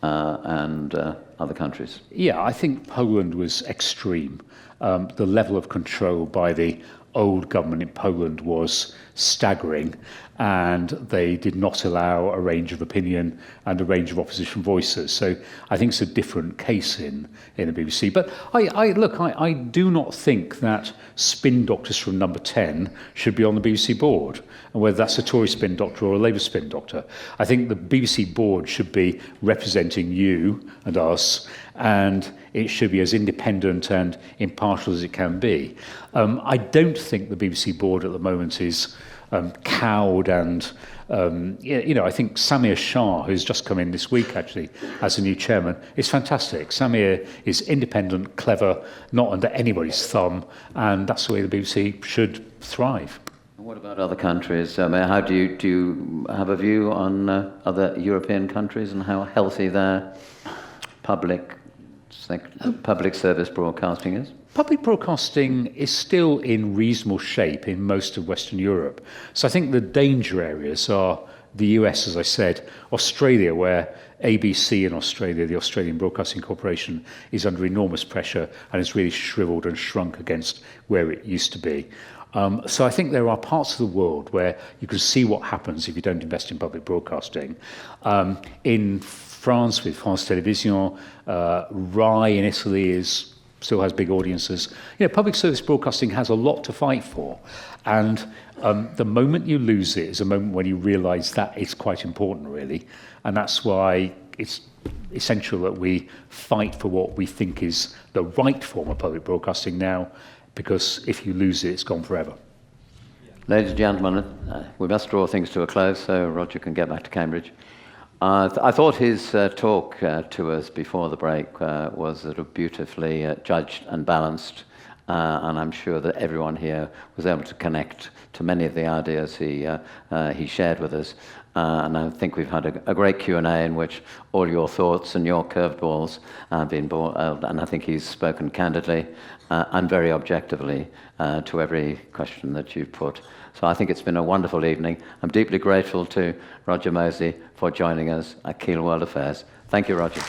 and other countries. Yeah, I think Poland was extreme. The level of control by the old government in Poland was staggering, and they did not allow a range of opinion and a range of opposition voices. So I think it's a different case in the BBC. But I do not think that spin doctors from Number 10 should be on the BBC board, and whether that's a Tory spin doctor or a Labour spin doctor. I think the BBC board should be representing you and us, and it should be as independent and impartial as it can be. I don't think the BBC board at the moment is cowed and, I think Samir Shah, who's just come in this week actually as a new chairman, is fantastic. Samir is independent, clever, not under anybody's thumb, and that's the way the BBC should thrive. What about other countries? How do you have a view on other European countries and how healthy their public service broadcasting is? Public broadcasting is still in reasonable shape in most of Western Europe. So I think the danger areas are the US, as I said, Australia, where ABC in Australia, the Australian Broadcasting Corporation, is under enormous pressure and has really shriveled and shrunk against where it used to be. So I think there are parts of the world where you can see what happens if you don't invest in public broadcasting. In France, with France Télévisions, RAI in Italy still has big audiences. Public service broadcasting has a lot to fight for, and the moment you lose it is a moment when you realise that it's quite important, really, and that's why it's essential that we fight for what we think is the right form of public broadcasting now, because if you lose it, it's gone forever. Ladies and gentlemen, we must draw things to a close so Roger can get back to Cambridge. I thought his talk to us before the break was sort of beautifully judged and balanced, and I'm sure that everyone here was able to connect to many of the ideas he shared with us. And I think we've had a great Q&A in which all your thoughts and your curveballs have been brought out, and I think he's spoken candidly and very objectively to every question that you've put. So I think it's been a wonderful evening. I'm deeply grateful to Roger Mosey for joining us at Keele World Affairs. Thank you, Roger.